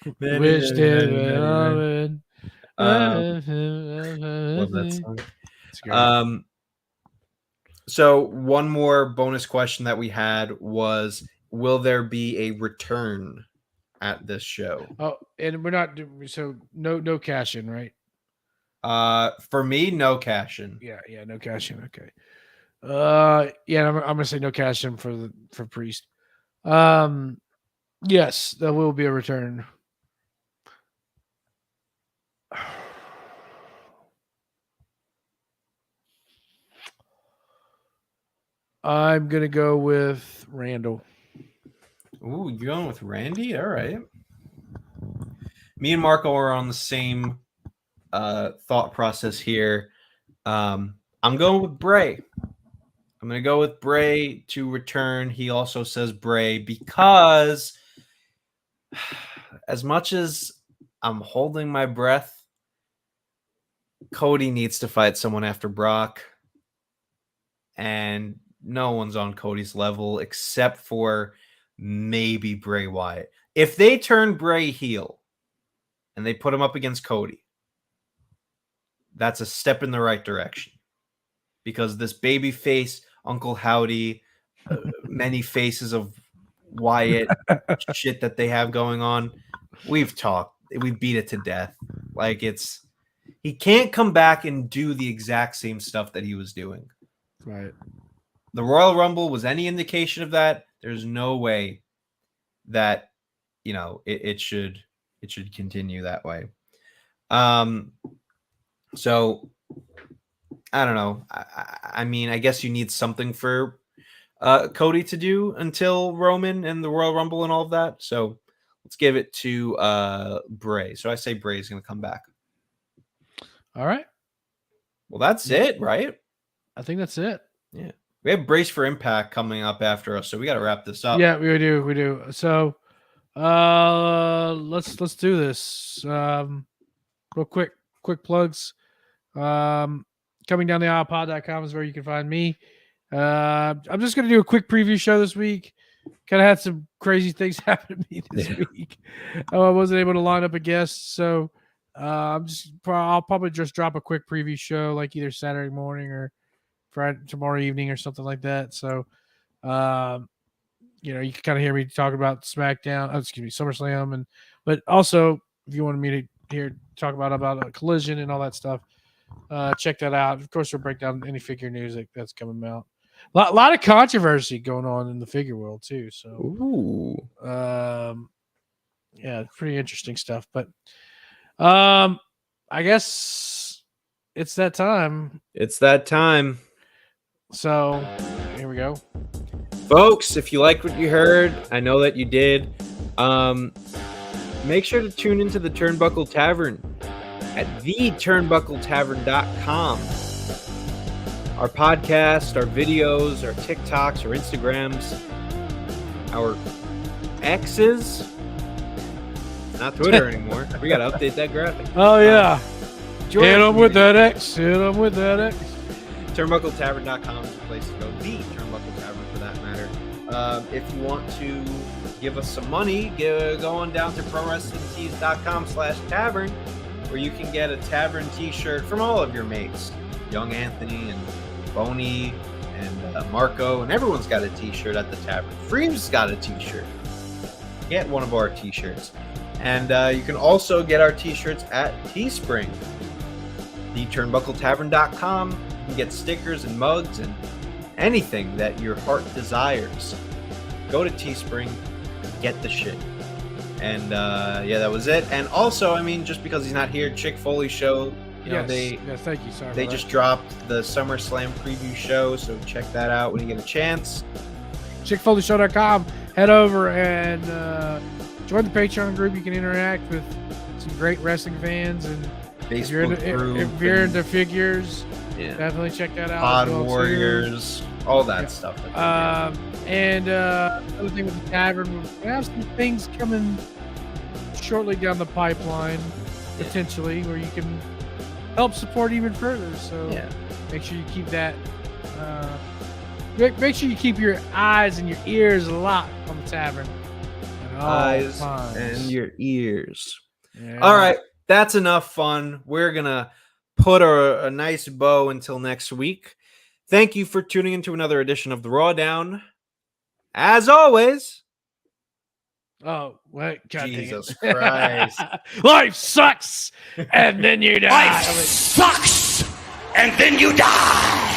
Which did love that song. So one more bonus question that we had was, will there be a return at this show? Oh, and we're not so no cash in, right? For me, no cash in. Yeah, no cash in. Okay. Yeah, I'm gonna say no cash in for Priest. Yes, there will be a return. I'm gonna go with Randall. Ooh, you're going with Randy? All right. Me and Marco are on the same thought process here. I'm going with Bray. I'm going to go with Bray to return. He also says Bray because as much as I'm holding my breath, Cody needs to fight someone after Brock. And no one's on Cody's level except for maybe Bray Wyatt. If they turn Bray heel and they put him up against Cody, that's a step in the right direction. Because this baby face, Uncle Howdy, many faces of Wyatt shit that they have going on, we've talked. We beat it to death. Like, he can't come back and do the exact same stuff that he was doing. Right. The Royal Rumble was any indication of that. There's no way that, it should continue that way. So I don't know. I mean, I guess you need something for Cody to do until Roman and the Royal Rumble and all of that. So let's give it to Bray. So I say Bray is going to come back. All right. Well, that's it, right? I think that's it. Yeah. We have Brace for Impact coming up after us, so we got to wrap this up. Yeah, we do. So let's do this. Real quick plugs. Coming down the aislepod.com is where you can find me. I'm just going to do a quick preview show this week. Kind of had some crazy things happen to me this week. I wasn't able to line up a guest, so I'll probably just drop a quick preview show, like either Saturday morning or Friday, tomorrow evening or something like that. So, you can kind of hear me talk about SummerSlam, but also if you wanted me to talk about a Collision and all that stuff, check that out. Of course, we'll break down any figure news that's coming out. A lot of controversy going on in the figure world too. So, yeah, pretty interesting stuff. But, I guess it's that time. It's that time. So here we go. Folks, if you liked what you heard, I know that you did. Make sure to tune into the Turnbuckle Tavern at theturnbuckletavern.com. Our podcast, our videos, our TikToks, our Instagrams, our X's. Not Twitter anymore. We got to update that graphic. Oh, yeah. Hit them with that X. Hit them with that X. Turnbuckletavern.com is the place to go. The Turnbuckle Tavern, for that matter. If you want to give us some money, go on down to prowrestlingtees.com/tavern, where you can get a Tavern t-shirt from all of your mates. Young Anthony and Boney and Marco, and everyone's got a t-shirt at the tavern. Freem's got a t-shirt. Get one of our t-shirts. And you can also get our t-shirts at Teespring. TheTurnbuckleTavern.com. You can get stickers and mugs and anything that your heart desires. Go to Teespring, get the shit. And yeah, that was it. And also, I mean, just because he's not here, Chick Foley show, you know, thank you. Sorry, they just dropped the SummerSlam preview show, so check that out when you get a chance. ChickFoleyShow.com. Head over and join the Patreon group. You can interact with some great wrestling fans, and if you're into figures, definitely check that out. Pod Warriors, all that stuff. And another thing with the tavern, we have some things coming shortly down the pipeline, potentially, where you can help support even further. So make sure you keep that. Make sure you keep your eyes and your ears locked on the tavern. Eyes and your ears. Yeah. All right, that's enough fun. We're gonna put a nice bow until next week. Thank you for tuning into another edition of the RAWDOWN. As always. Oh, wait, God Jesus Christ. Life sucks, and then you die. Life sucks, and then you die.